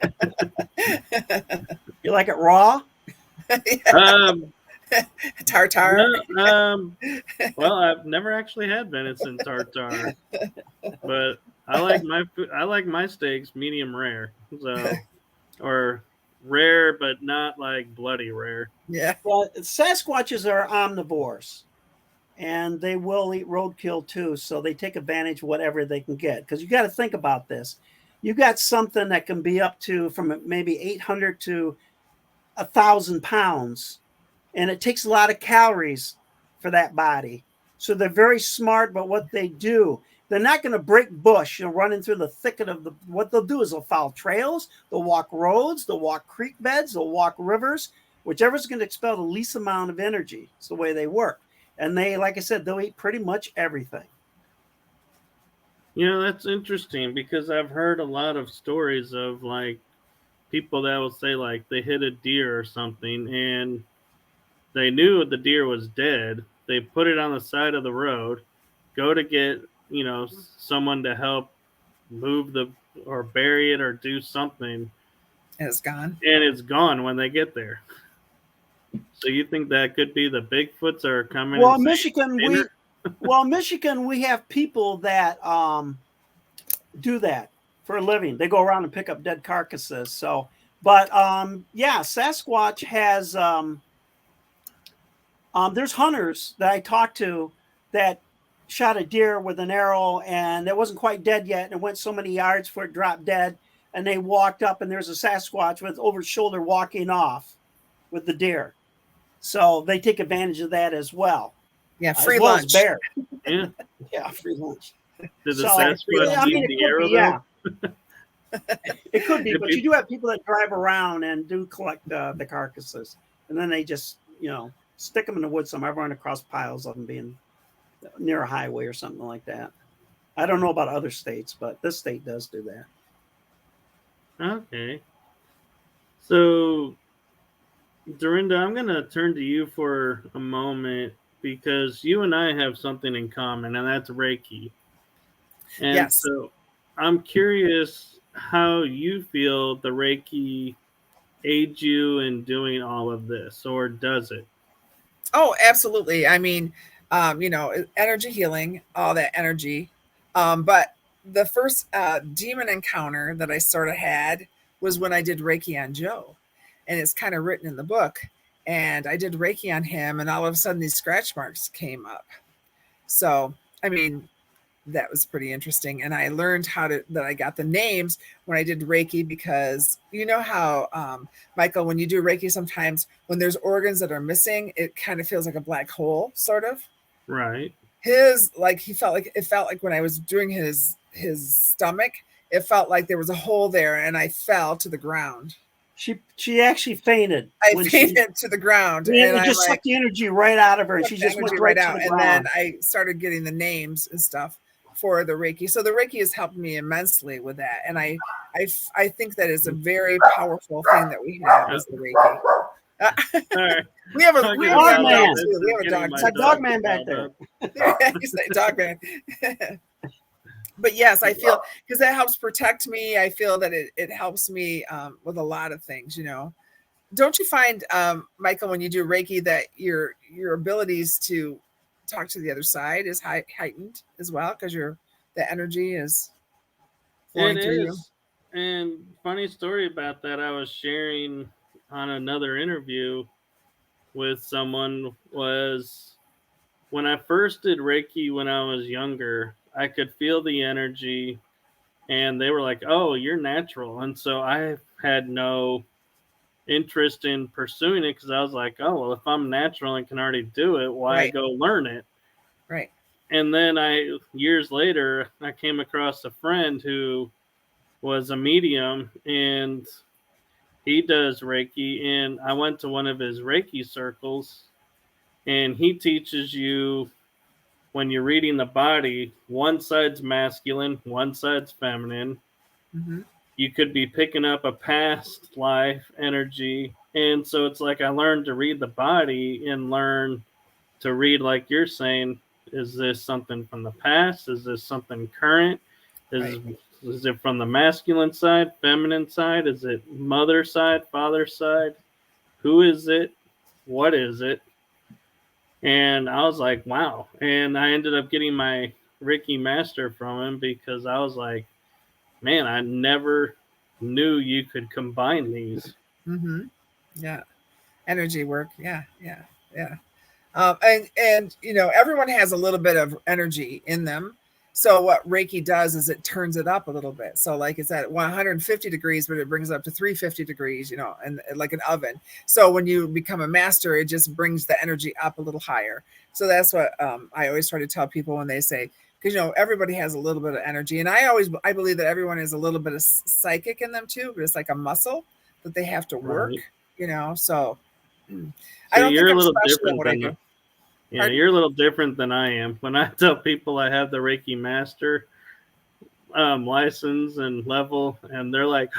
You like it raw? Tartar? Well, I've never actually had venison tartar, but I like my steaks medium rare. So or rare but not like bloody rare. Yeah. Well, Sasquatches are omnivores, and they will eat roadkill too. So they take advantage of whatever they can get. Because you got to think about this. You got something that can be up to from maybe 800 to 1,000 pounds, and it takes a lot of calories for that body. So they're very smart about what they do. They're not going to break bush, running through the thicket of the. What they'll do is they'll follow trails, they'll walk roads, they'll walk creek beds, they'll walk rivers, whichever's going to expel the least amount of energy. It's the way they work. And they, like I said, they'll eat pretty much everything. You know, that's interesting because I've heard a lot of stories of like people that will say like they hit a deer or something and they knew the deer was dead. They put it on the side of the road, go to get, someone to help move or bury it or do something. And it's gone. And it's gone when they get there. So you think that could be the Bigfoots are coming? Well, Michigan, we have people that do that for a living. They go around and pick up dead carcasses. So, but yeah, Sasquatch has there's hunters that I talked to that shot a deer with an arrow and it wasn't quite dead yet, and it went so many yards before it dropped dead, and they walked up and there's a Sasquatch with over his shoulder walking off with the deer. So they take advantage of that as well. Yeah, free lunch. Bear. Yeah. Yeah, free lunch. Did the Sasquatch leave the arrow? Yeah. It could be, but you do have people that drive around and do collect the carcasses, and then they just stick them in the woods somewhere. I've run across piles of them being near a highway or something like that. I don't know about other states, but this state does do that. Okay. So, Durinda, I'm going to turn to you for a moment because you and I have something in common, and that's Reiki. And yes. So I'm curious how you feel the Reiki aids you in doing all of this, or does it? Oh, absolutely. I mean, energy healing, all that energy. But the first demon encounter that I sort of had was when I did Reiki on Joe. And it's kind of written in the book. And I did Reiki on him, and all of a sudden these scratch marks came up. So, I mean, that was pretty interesting. And I learned that I got the names when I did Reiki, because you know how, Michael, when you do Reiki, sometimes when there's organs that are missing, it kind of feels like a black hole, sort of. Right. It felt like when I was doing his stomach, it felt like there was a hole there, and I fell to the ground. She actually fainted. I fainted to the ground. And it just sucked the energy right out of her, and she just went right out. And then I started getting the names and stuff for the Reiki. So the Reiki has helped me immensely with that. And I think that is a very powerful thing that we have as the Reiki. Right. We have a dog man. We have a dog. It's a dog man back there. You say dog man. But yes, I feel, because that helps protect me. I feel that it helps me with a lot of things, Don't you find, Michael, when you do Reiki, that your abilities to talk to the other side is heightened as well, because the energy is flowing through you? And funny story about that, I was sharing on another interview with someone, was when I first did Reiki when I was younger, I could feel the energy, and they were like, "Oh, you're natural." And so I had no interest in pursuing it, because I was like, "Oh, well, if I'm natural and can already do it, why go learn it?" Right. And then years later, I came across a friend who was a medium, and he does Reiki, and I went to one of his Reiki circles, and he teaches you, when you're reading the body, one side's masculine, one side's feminine. Mm-hmm. You could be picking up a past life energy. And so it's like I learned to read the body and learn to read, like you're saying, is this something from the past? Is this something current? Is it from the masculine side, feminine side? Is it mother side, father side? Who is it? What is it? And I was like, wow. And I ended up getting my Reiki Master from him because I was like, man, I never knew you could combine these. Mm-hmm. Yeah. Energy work. Yeah. Yeah. Yeah. And everyone has a little bit of energy in them. So what Reiki does is it turns it up a little bit. So like it's at 150 degrees, but it brings it up to 350 degrees, and like an oven. So when you become a master, it just brings the energy up a little higher. So that's what I always try to tell people when they say, because everybody has a little bit of energy, and I believe that everyone has a little bit of psychic in them too, but it's like a muscle that they have to work. Right. So I So don't think you're a I'm little special at different what I than do. yeah, you're a little different than I am. When I tell people I have the Reiki Master license and level, and they're like,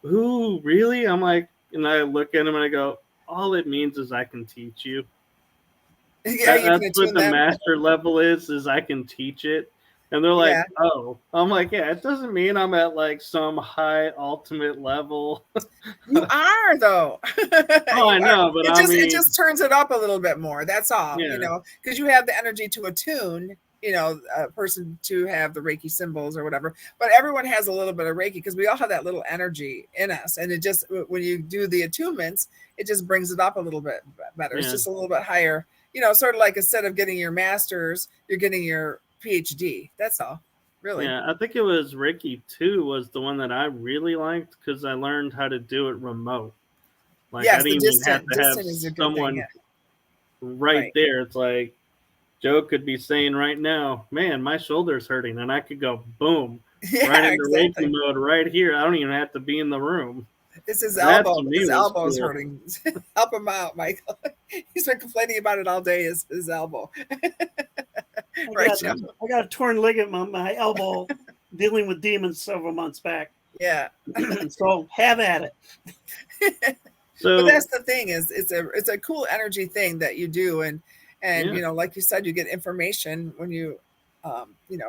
"Ooh, really?" I'm like, and I look at them and I go, "All it means is I can teach you. Yeah, you can That's what attune the them. master level is I can teach it." And they're like, Yeah. "Oh," I'm like, "Yeah, it doesn't mean I'm at like some high ultimate level." You are though. Oh, I You are. know, but It just turns it up a little bit more. That's all. yeah, Because you have the energy to attune, a person to have the Reiki symbols or whatever. But everyone has a little bit of Reiki because we all have that little energy in us, and it just when you do the attunements, it just brings it up a little bit better. It's yeah. just a little bit higher. Sort of like instead of getting your master's, you're getting your PhD. That's all. Really. Yeah, I think it was Reiki 2 was the one that I really liked because I learned how to do it remote. Like I Yes, the didn't even have to have distant is a good thing. someone Yeah. right Right. there. It's like Joe could be saying right now, "Man, my shoulder's hurting," and I could go boom right Yeah, into Reiki exactly. mode right here. I don't even have to be in the room. It's his That elbow. to me His was elbow is cool. hurting. Help him out, Michael. He's been complaining about it all day. His elbow. Right, Joe? I got a torn ligament on my elbow dealing with demons several months back. Yeah. So have at it. But So that's the thing is it's a cool energy thing that you do, and yeah, like you said, you get information when you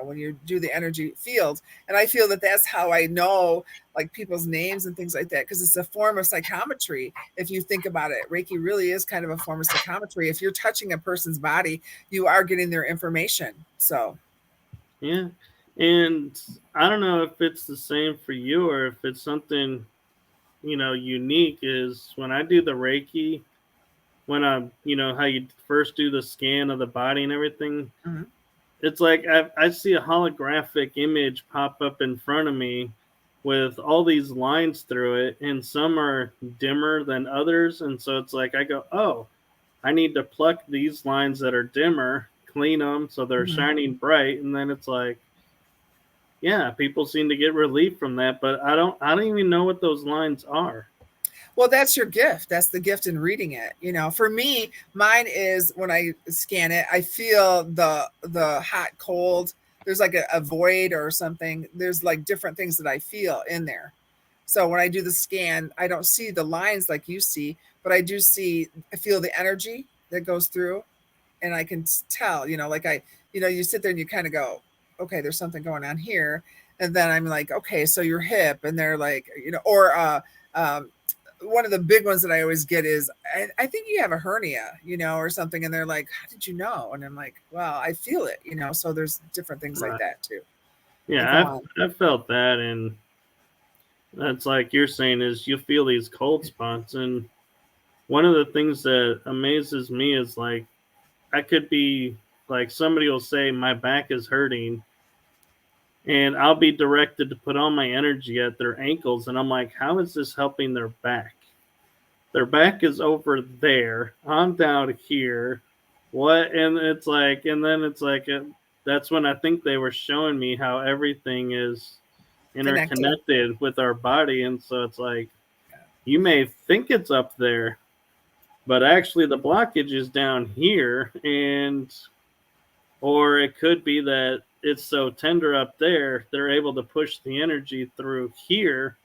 when you do the energy field. And I feel that that's how I know like people's names and things like that, because it's a form of psychometry. If you think about it, Reiki really is kind of a form of psychometry. If you're touching a person's body, you are getting their information. So yeah, and I don't know if it's the same for you or if it's something unique. Is when I do the Reiki, when I'm, how you first do the scan of the body and everything, mhm. it's like I see a holographic image pop up in front of me with all these lines through it, and some are dimmer than others. And so it's like I go, oh, I need to pluck these lines that are dimmer, clean them so they're Mhm. shining bright. And then it's like, yeah, people seem to get relief from that, but I don't even know what those lines are. Well, that's your gift. That's the gift in reading it. For me, mine is when I scan it, I feel the hot, cold. There's like a void or something. There's like different things that I feel in there. So when I do the scan, I don't see the lines like you see, but I feel the energy that goes through, and I can tell, like you sit there and you kind of go, okay, there's something going on here. And then I'm like, okay, so your hip, and they're like, or um, one of the big ones that I always get is, I think you have a hernia, or something. And they're like, how did you know? And I'm like, well, I feel it, So there's different things like Right. that too. That go Yeah, on. I've felt that, and that's like you're saying is you feel these cold spots. And one of the things that amazes me is like I could be like somebody will say my back is hurting, and I'll be directed to put all my energy at their ankles, and I'm like, how is this helping their back? Their back is over there. I'm down here. What? And it's like, and then it's like, that's when I think they were showing me how everything is Connected. interconnected with our body. And so it's like, you may think it's up there, but actually the blockage is down here. Or it could be that it's so tender up there, they're able to push the energy through here,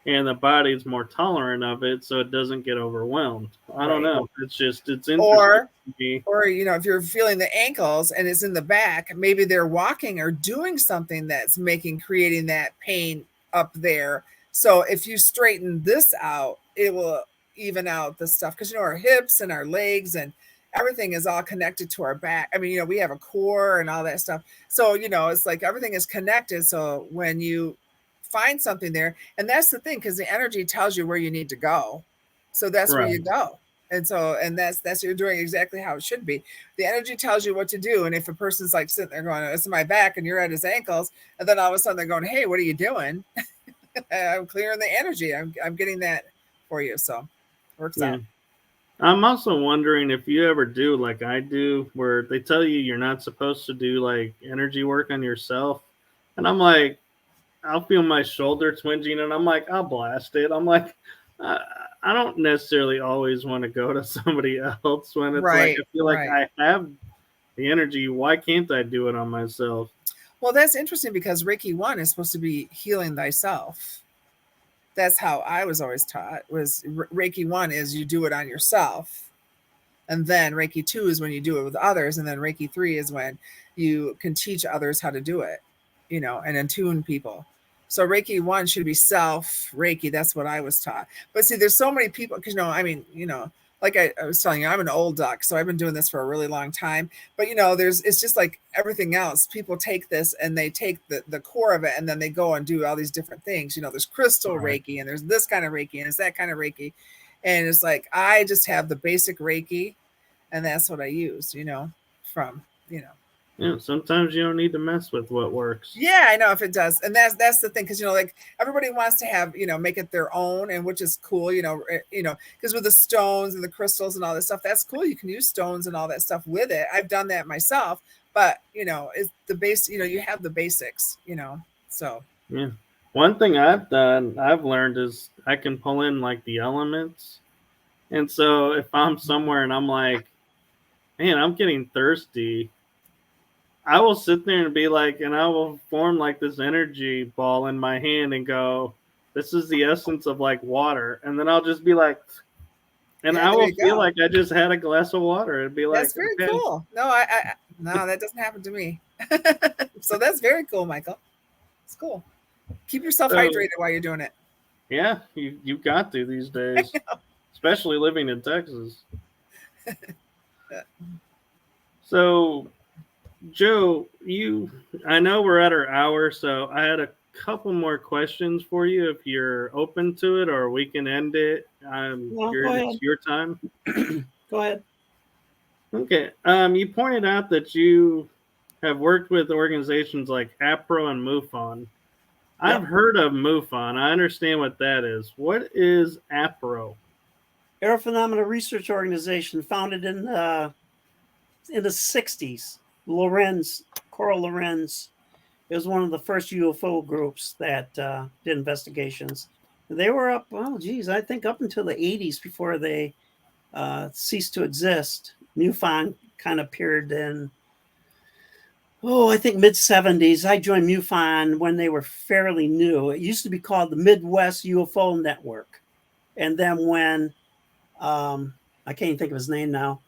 and the body's more tolerant of it, so it doesn't get overwhelmed. I don't Right. know. It's interesting Or to me. if you're feeling the ankles and it's in the back, maybe they're walking or doing something that's creating that pain up there. So if you straighten this out, it will even out the stuff, because our hips and our legs and everything is all connected to our back. I mean, you know, we have a core and all that stuff. So, you know, it's like everything is connected. So when you find something there, and that's the thing, because the energy tells you where you need to go. So that's where you go. And so, and that's you're doing exactly how it should be. The energy tells you what to do. And if a person's like sitting there going, it's in my back, and you're at his ankles, and then all of a sudden they're going, hey, what are you doing? I'm clearing the energy. I'm getting that for you. So works out. I'm also wondering if you ever do like I do, where they tell you you're not supposed to do like energy work on yourself. And I'm like, I'll feel my shoulder twinging and I'm like, I'll blast it. I'm like, I don't necessarily always want to go to somebody else when it's like, I feel like I have the energy. Why can't I do it on myself? Well, that's interesting because Reiki 1 is supposed to be healing thyself. That's how I was always taught, was Reiki 1 is you do it on yourself. And then Reiki 2 is when you do it with others. And then Reiki 3 is when you can teach others how to do it, you know, and attune people. So Reiki 1 should be self Reiki. That's what I was taught. But see, there's so many people, because, you know, I mean, you know, like I was telling you, I'm an old duck, so I've been doing this for a really long time. But, you know, it's just like everything else. People take this and they take the core of it, and then they go and do all these different things. You know, there's crystal Reiki, and there's this kind of Reiki, and it's that kind of Reiki. And it's like, I just have the basic Reiki, and that's what I use, you know, from, you know. Yeah, sometimes you don't need to mess with what works. Yeah, I know if it does. And that's the thing, because, you know, like everybody wants to have, you know, make it their own, and which is cool, you know, because with the stones and the crystals and all this stuff, that's cool. You can use stones and all that stuff with it. I've done that myself, but, you know, it's the base, you know, you have the basics, you know, so. Yeah. One thing I've learned is I can pull in like the elements. And so if I'm somewhere and I'm like, man, I'm getting thirsty, I will sit there and be like, and I will form like this energy ball in my hand and go, this is the essence of like water. And then I'll just be like, and I will feel like I just had a glass of water. It'd be like, that's very cool. No, no, that doesn't happen to me. So that's very cool, Michael. It's cool. Keep yourself hydrated while you're doing it. Yeah, you've got to these days, especially living in Texas. So, Joe, I know we're at our hour, so I had a couple more questions for you if you're open to it, or we can end it. It's your time. Go ahead. Okay. You pointed out that you have worked with organizations like APRO and MUFON. Yep. I've heard of MUFON. I understand what that is. What is APRO? Air Phenomena Research Organization, founded in the 60s. Coral Lorenz is one of the first UFO groups that did investigations. They were up, I think up until the 80s before they ceased to exist. MUFON kind of appeared in, I think mid-70s. I joined MUFON when they were fairly new. It used to be called the Midwest UFO Network. And then when, I can't even think of his name now,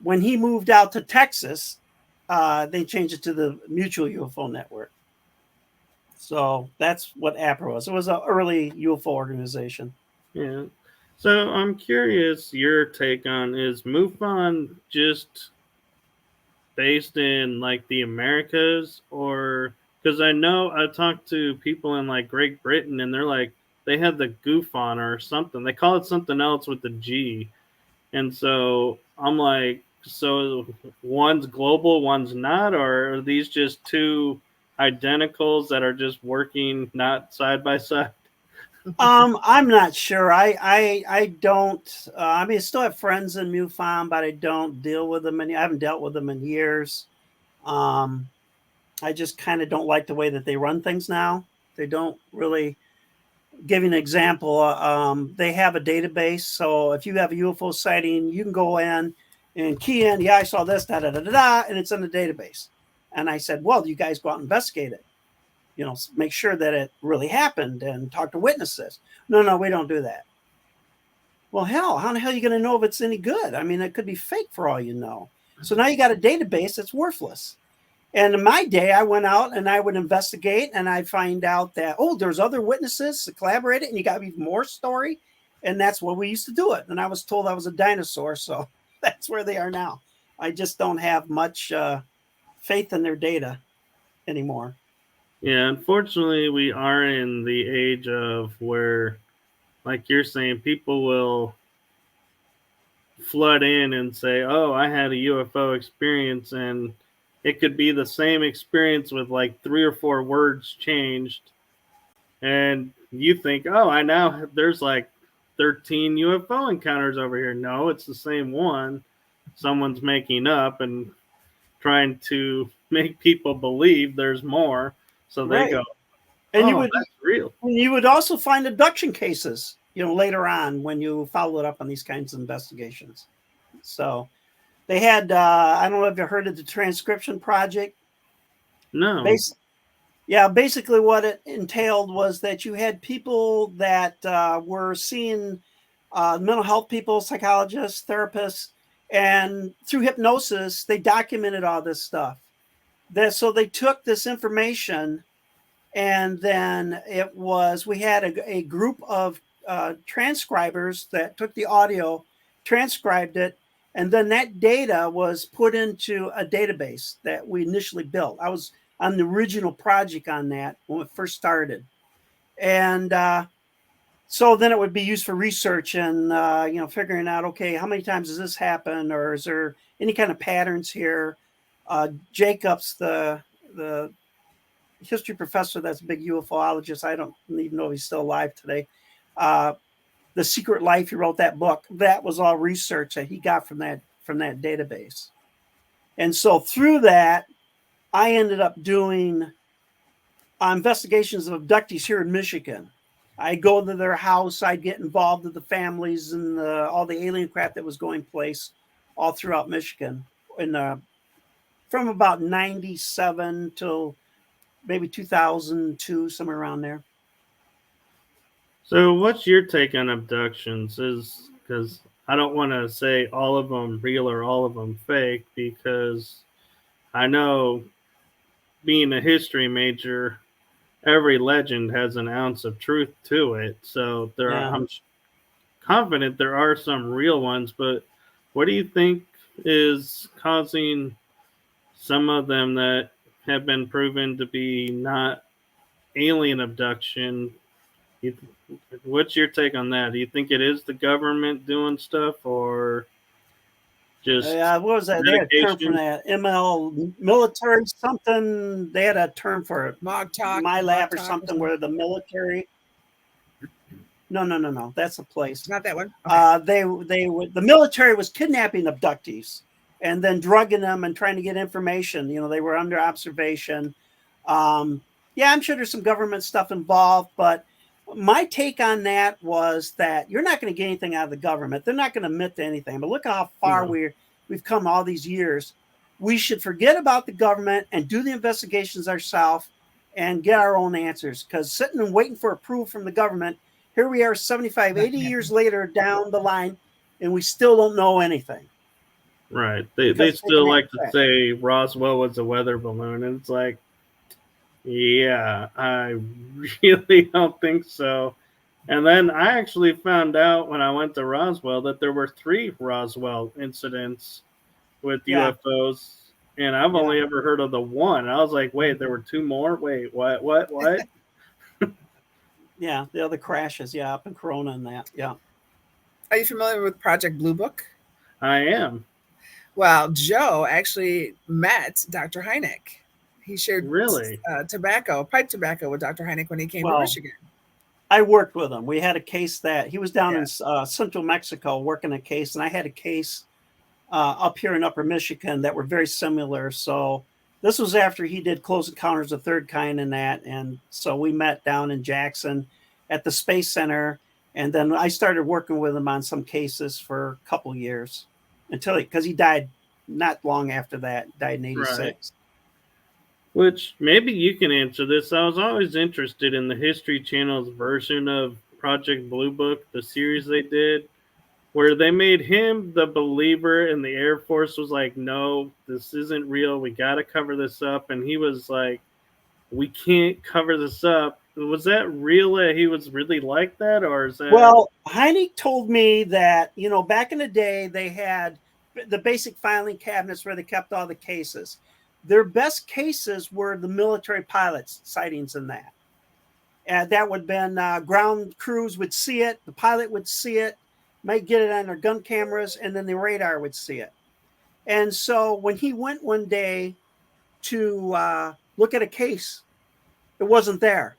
when he moved out to Texas, they changed it to the Mutual UFO Network. So that's what APRO was. It was an early UFO organization. Yeah. So I'm curious your take on, is MUFON just based in like the Americas, or because I know I talked to people in like Great Britain and they're like, they had the GUFON or something. They call it something else with the G. And so I'm like, so one's global, one's not, or are these just two identicals that are just working not side by side? I'm not sure. I don't. I still have friends in MUFON, but I don't deal with them. I haven't dealt with them in years. I just kind of don't like the way that they run things now. They don't really. Give you an example. They have a database, so if you have a UFO sighting, you can go in and key in, I saw this, and it's in the database. And I said, well, you guys go out and investigate it. You know, make sure that it really happened and talk to witnesses. No, we don't do that. Well, hell, how the hell are you going to know if it's any good? I mean, it could be fake for all you know. So now you got a database that's worthless. And in my day, I went out and I would investigate, and I find out that, there's other witnesses that collaborated, and you got even more story. And that's what we used to do it. And I was told I was a dinosaur, so that's where they are now. I just don't have much faith in their data anymore. Yeah, unfortunately, we are in the age of where, like you're saying, people will flood in and say, "Oh, I had a UFO experience," and it could be the same experience with like 3 or 4 words changed, and you think, "Oh, I now there's like 13 UFO encounters over here." No, it's the same one. Someone's making up and trying to make people believe there's more, so they Right. go, And "Oh, that's real." you would also find abduction cases, later on when you followed up on these kinds of investigations. So they had, I don't know if you heard of the transcription project. No. Basically what it entailed was that you had people that were seeing mental health people, psychologists, therapists, and through hypnosis, they documented all this stuff. So they took this information, and then we had a group of transcribers that took the audio, transcribed it, and then that data was put into a database that we initially built. I was on the original project on that when it first started. And so then it would be used for research and, figuring out, okay, how many times does this happen? Or is there any kind of patterns here? Jacobs, the history professor that's a big ufologist, I don't even know if he's still alive today. The Secret Life, he wrote that book. That was all research that he got from that database. And so through that, I ended up doing investigations of abductees here in Michigan. I'd go to their house, I'd get involved with the families and all the alien crap that was going place all throughout Michigan. And from about 97 till maybe 2002, somewhere around there. So, what's your take on abductions? Is because I don't want to say all of them real or all of them fake, because I know, being a history major, every legend has an ounce of truth to it. So I'm confident there are some real ones, but what do you think is causing some of them that have been proven to be not alien abduction? What's your take on that? Do you think it is the government doing stuff, or just what was that? They had a term for that. Military something. They had a term for it. MyLab or something, where the military. No. That's a place. Not that one. Okay. The military was kidnapping abductees and then drugging them and trying to get information. They were under observation. I'm sure there's some government stuff involved, but my take on that was that you're not going to get anything out of the government. They're not going to admit to anything. But look how far we've come all these years. We should forget about the government and do the investigations ourselves and get our own answers. Because sitting and waiting for approval from the government, here we are 75, 80 years later down the line, and we still don't know anything. Right. They still like to say Roswell was a weather balloon, and it's like, yeah, I really don't think so. And then I actually found out when I went to Roswell that there were 3 Roswell incidents with UFOs, and I've only ever heard of the one. I was like, wait, there were 2 more? Wait, what? Yeah, the other crashes, up in Corona and that, Are you familiar with Project Blue Book? I am. Well, Joe actually met Dr. Hynek. He shared pipe tobacco with Dr. Hynek when he came to Michigan. I worked with him. We had a case that he was down in central Mexico working a case, and I had a case up here in upper Michigan that were very similar. So this was after he did Close Encounters of the Third Kind and that. And so we met down in Jackson at the Space Center. And then I started working with him on some cases for a couple years because he died not long after that, died in 86. Right. Which, maybe you can answer this. I was always interested in the History Channel's version of Project Blue Book, the series they did, where they made him the believer and the Air Force was like, no, this isn't real. We got to cover this up. And he was like, we can't cover this up. Was that real that he was really like that? Or is that... Well, Hynek told me that, back in the day, they had the basic filing cabinets where they kept all the cases. Their best cases were the military pilots' sightings in that. That would have been ground crews would see it, the pilot would see it, might get it on their gun cameras, and then the radar would see it. And so when he went one day to look at a case, it wasn't there.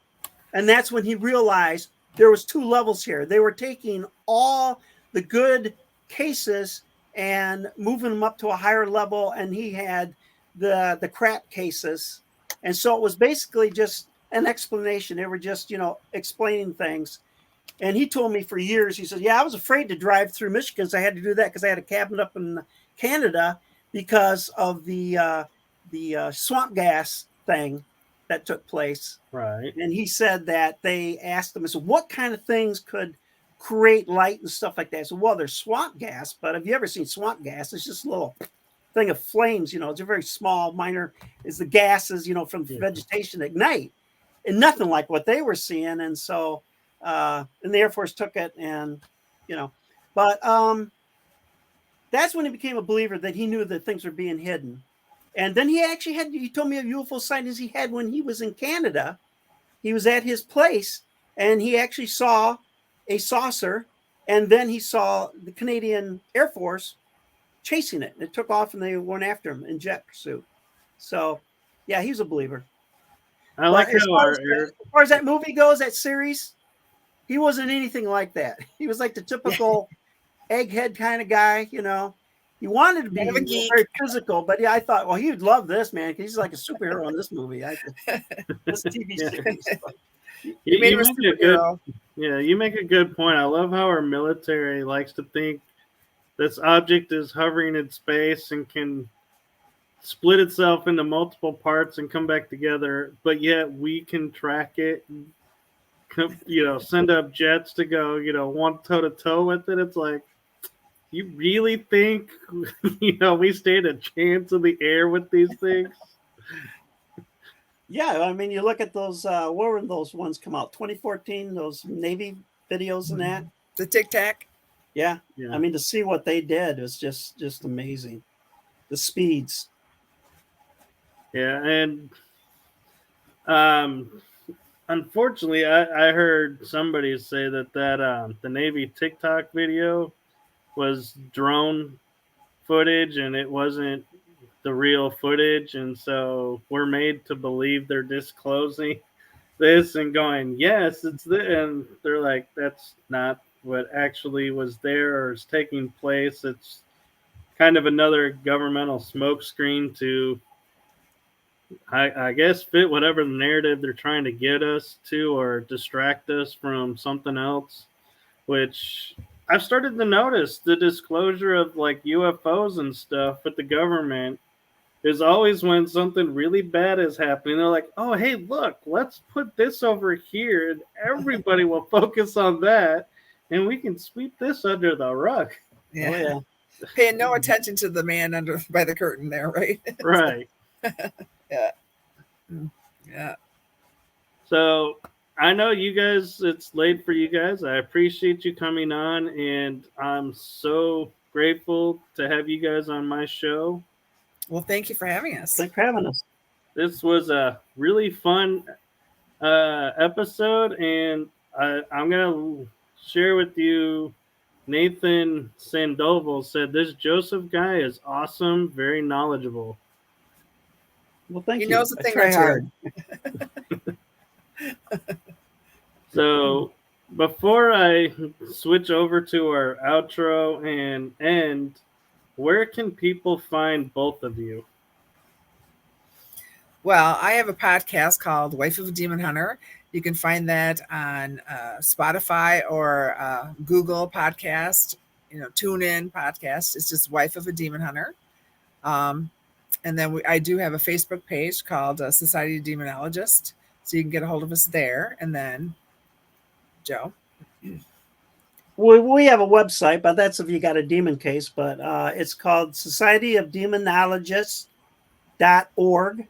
And that's when he realized there was 2 levels here. They were taking all the good cases and moving them up to a higher level, and he had the crap cases. And so it was basically just an explanation. They were just, explaining things. And he told me for years, he said, yeah, I was afraid to drive through Michigan. So I had to do that because I had a cabin up in Canada because of the swamp gas thing that took place. Right. And he said that they asked him, I said, what kind of things could create light and stuff like that? So, well, there's swamp gas, but have you ever seen swamp gas? It's just a little thing of flames, it's a very small, minor, is the gases, from the vegetation ignite, and nothing like what they were seeing. And so, and the Air Force took it, and, but that's when he became a believer, that he knew that things were being hidden. And then he told me of UFO sightings he had when he was in Canada. He was at his place and he actually saw a saucer, and then he saw the Canadian Air Force chasing it. It took off and they went after him in jet pursuit. So, yeah, he's a believer. I like as how far as that movie goes, that series, he wasn't anything like that. He was like the typical egghead kind of guy, He wanted to be very physical, but yeah, I thought, well, he'd love this, man, because he's like a superhero in this movie. This TV series. You make a good point. I love how our military likes to think this object is hovering in space and can split itself into multiple parts and come back together, but yet we can track it and, send up jets to go, one toe to toe with it. It's like, you really think, we stand a chance in the air with these things? Yeah, I mean, you look at those, what were those ones come out? 2014, those Navy videos and that? The Tic Tac? Yeah. I mean, to see what they did was just amazing. The speeds. Yeah, and unfortunately, I heard somebody say that the Navy TikTok video was drone footage and it wasn't the real footage, and so we're made to believe they're disclosing this and going, yes, it's the, and they're like, that's not what actually was there or is taking place. It's kind of another governmental smokescreen to, I guess, fit whatever the narrative they're trying to get us to or distract us from something else, which I've started to notice the disclosure of like UFOs and stuff with the government is always when something really bad is happening. They're like, oh, hey, look, let's put this over here and everybody will focus on that and we can sweep this under the rug. Yeah. Oh, yeah. Paying no attention to the man under by the curtain there, right? Right. Yeah. Yeah. So I know you guys, it's late for you guys. I appreciate you coming on, and I'm so grateful to have you guys on my show. Well, thank you for having us. Thanks for having us. This was a really fun episode, and I'm going to share with you, Nathan Sandoval said, this Joseph guy is awesome, very knowledgeable. Well, thank you. He knows the thing or two. So before I switch over to our outro and end, where can people find both of you? Well, I have a podcast called Wife of a Demon Hunter. You can find that on Spotify or Google Podcast, TuneIn Podcast. It's just Wife of a Demon Hunter. And then I do have a Facebook page called Society of Demonologists. So you can get a hold of us there. And then, Joe? We have a website, but that's if you got a demon case. But it's called societyofdemonologists.org.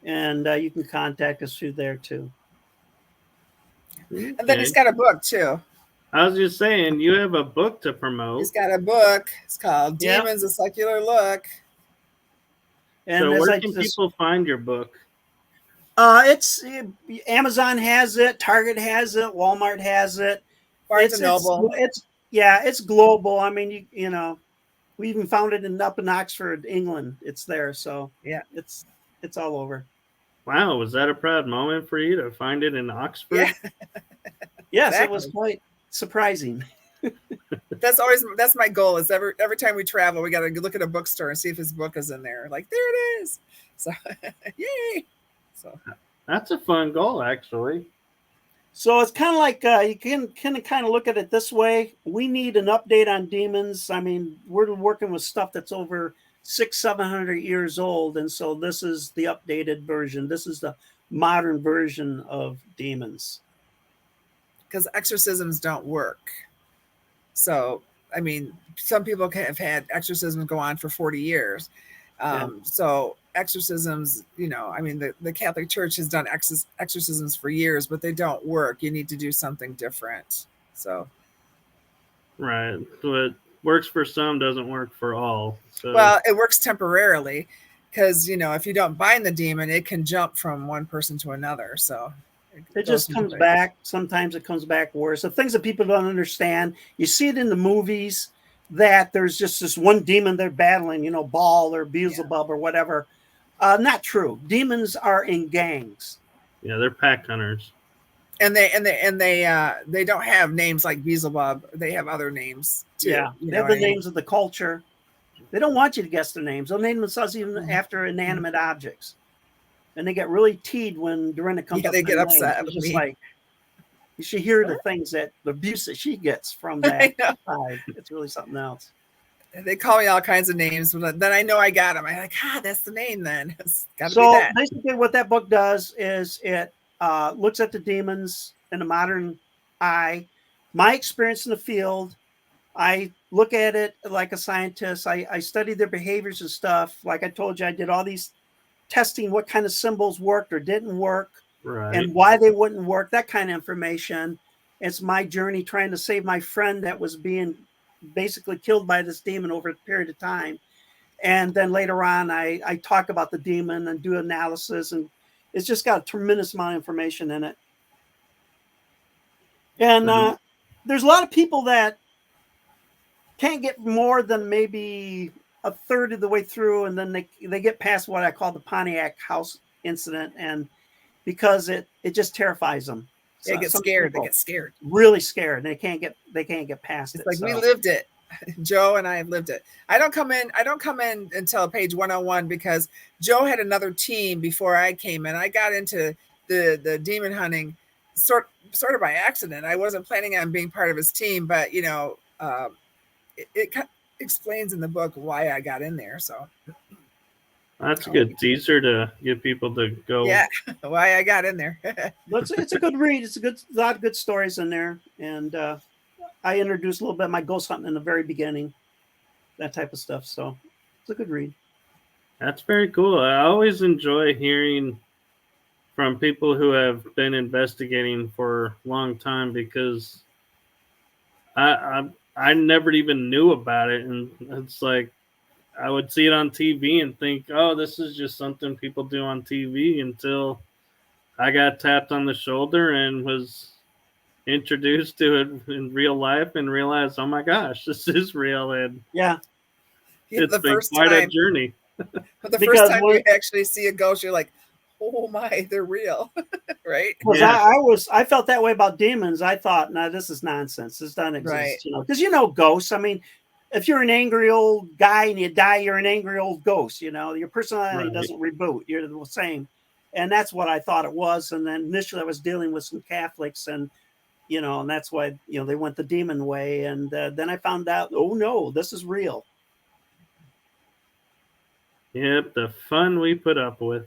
And you can contact us through there, too. And then he's got a book, too. I was just saying, you have a book to promote. He's got a book. It's called Yeah. Demons: A Secular Look. And So as where I can just, people find your book? it's Amazon has it, Target has it, Walmart has it. Barnes and Noble. It's global. I mean, you know, we even found it up in Oxford, England. It's there, so Yeah. it's all over. Wow, was that a proud moment for you to find it in Oxford? Yeah. Yes, Exactly. it was quite surprising. That's my goal. Is every time we travel, we got to look at a bookstore and see if his book is in there. Like, there it is. So, yay! So That's a fun goal, actually. So it's kind of like you can kind of look at it this way. We need an update on demons. I mean, we're working with stuff that's over 600-700 years old, and so this is the updated version. This is the modern version of demons. because exorcisms don't work. So, I mean, some people have had exorcisms go on for 40 years. So exorcisms, you know, I mean, the Catholic Church has done exorcisms for years, but they don't work. You need to do something different. So, Right. What works for some doesn't work for all. So, well, it works temporarily because, you know, if you don't bind the demon, it can jump from one person to another. So it just comes back. Sometimes it comes back worse. The things that people don't understand, you see it in the movies that there's just this one demon they're battling, you know, Baal or Beelzebub or whatever. Not true. Demons are in gangs. Yeah, they're pack hunters. And they don't have names like Beelzebub. They have other names too. Yeah, they have the names of the culture. They don't want you to guess their names. They'll name themselves even after inanimate objects. And they get really teed when Durinda comes up. They get upset. It's just like, you should hear the things the abuse that she gets from that side. It's really something else. They call me all kinds of names, but then I know I got them. I'm like, that's the name then. It's gotta be that. Basically what that book does is it looks at the demons in a modern eye. My experience in the field, I look at it like a scientist. I study their behaviors and stuff. Like I told you, I did all these testing, what kind of symbols worked or didn't work, right, and why they wouldn't work, that kind of information. It's my journey trying to save my friend that was being basically killed by this demon over a period of time. And then later on, I talk about the demon and do analysis, and it's just got a tremendous amount of information in it. And there's a lot of people that can't get more than maybe a third of the way through, and then they get past what I call the Pontiac house incident, and because it just terrifies them. They get scared. They get scared. Really scared. And they can't get past it. It's like, we lived it. Joe and I have lived it. I don't come in until page 101 because Joe had another team before I came in. I got into the demon hunting sort of by accident. I wasn't planning on being part of his team, but you know, it explains in the book why I got in there. So that's a good teaser to get people to go. Yeah, why I got in there. It's a good read. It's a lot of good stories in there, and I introduced a little bit of my ghost hunting in the very beginning, that type of stuff. So it's a good read. That's very cool. I always enjoy hearing from people who have been investigating for a long time because I never even knew about it, and it's like I would see it on TV and think, oh, this is just something people do on TV, until I got tapped on the shoulder and was introduced to it in real life and realized, oh my gosh, this is real. And it's been quite a journey. But the first time you actually see a ghost, you're like, oh my, they're real. Right? Because I felt that way about demons. I thought, no, this is nonsense. This doesn't exist. Right. You know, because ghosts. I mean, if you're an angry old guy and you die, you're an angry old ghost. You know, your personality doesn't reboot. You're the same. And that's what I thought it was. And then initially I was dealing with some Catholics, and and that's why, they went the demon way. And then I found out, oh no, this is real. Yep, the fun we put up with.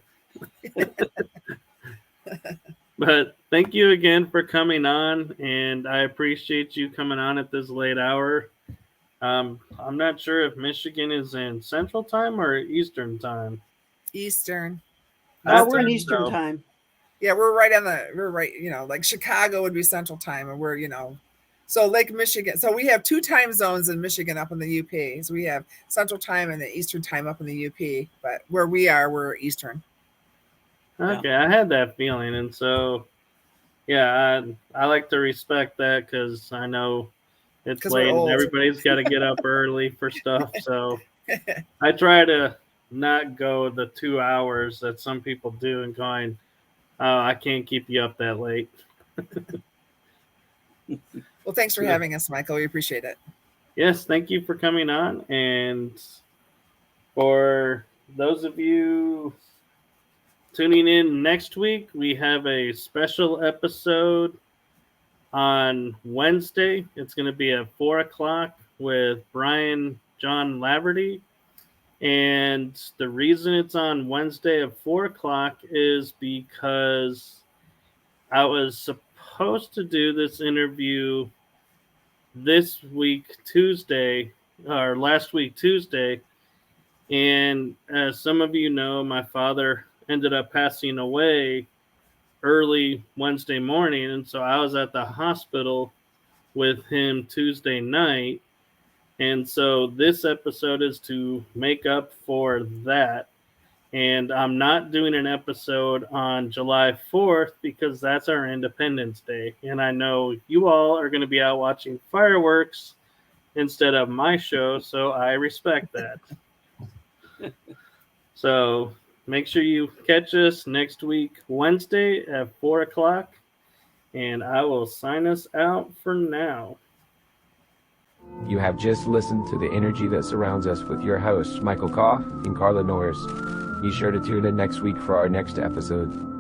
But thank you again for coming on, and I appreciate you coming on at this late hour. I'm not sure if Michigan is in Central Time or Eastern Time. Eastern. We're in Eastern Time. Yeah, we're right, like Chicago would be Central Time, and we're, So Lake Michigan. So we have 2 time zones in Michigan up in the UP. So we have Central Time and the Eastern Time up in the UP. But where we are, we're Eastern. Okay, I had that feeling, and so yeah, I like to respect that because I know it's late and everybody's got to get up early for stuff. So I try to not go the 2 hours that some people do and going, oh, I can't keep you up that late. Well, thanks for having us, Michael. We appreciate it. Yes, thank you for coming on. And for those of you tuning in next week, we have a special episode on Wednesday. It's going to be at 4 o'clock with Brian John Laverty. And the reason it's on Wednesday at 4 o'clock is because I was supposed to do this interview this week, Tuesday, or last week, Tuesday. And as some of you know, my father ended up passing away early Wednesday morning. And so I was at the hospital with him Tuesday night. And so this episode is to make up for that. And I'm not doing an episode on July 4th because that's our Independence Day. And I know you all are going to be out watching fireworks instead of my show, so I respect that. So make sure you catch us next week, Wednesday at 4 o'clock. And I will sign us out for now. You have just listened to The Energy That Surrounds Us with your hosts, Michael Koff and Carla Norris. Be sure to tune in next week for our next episode.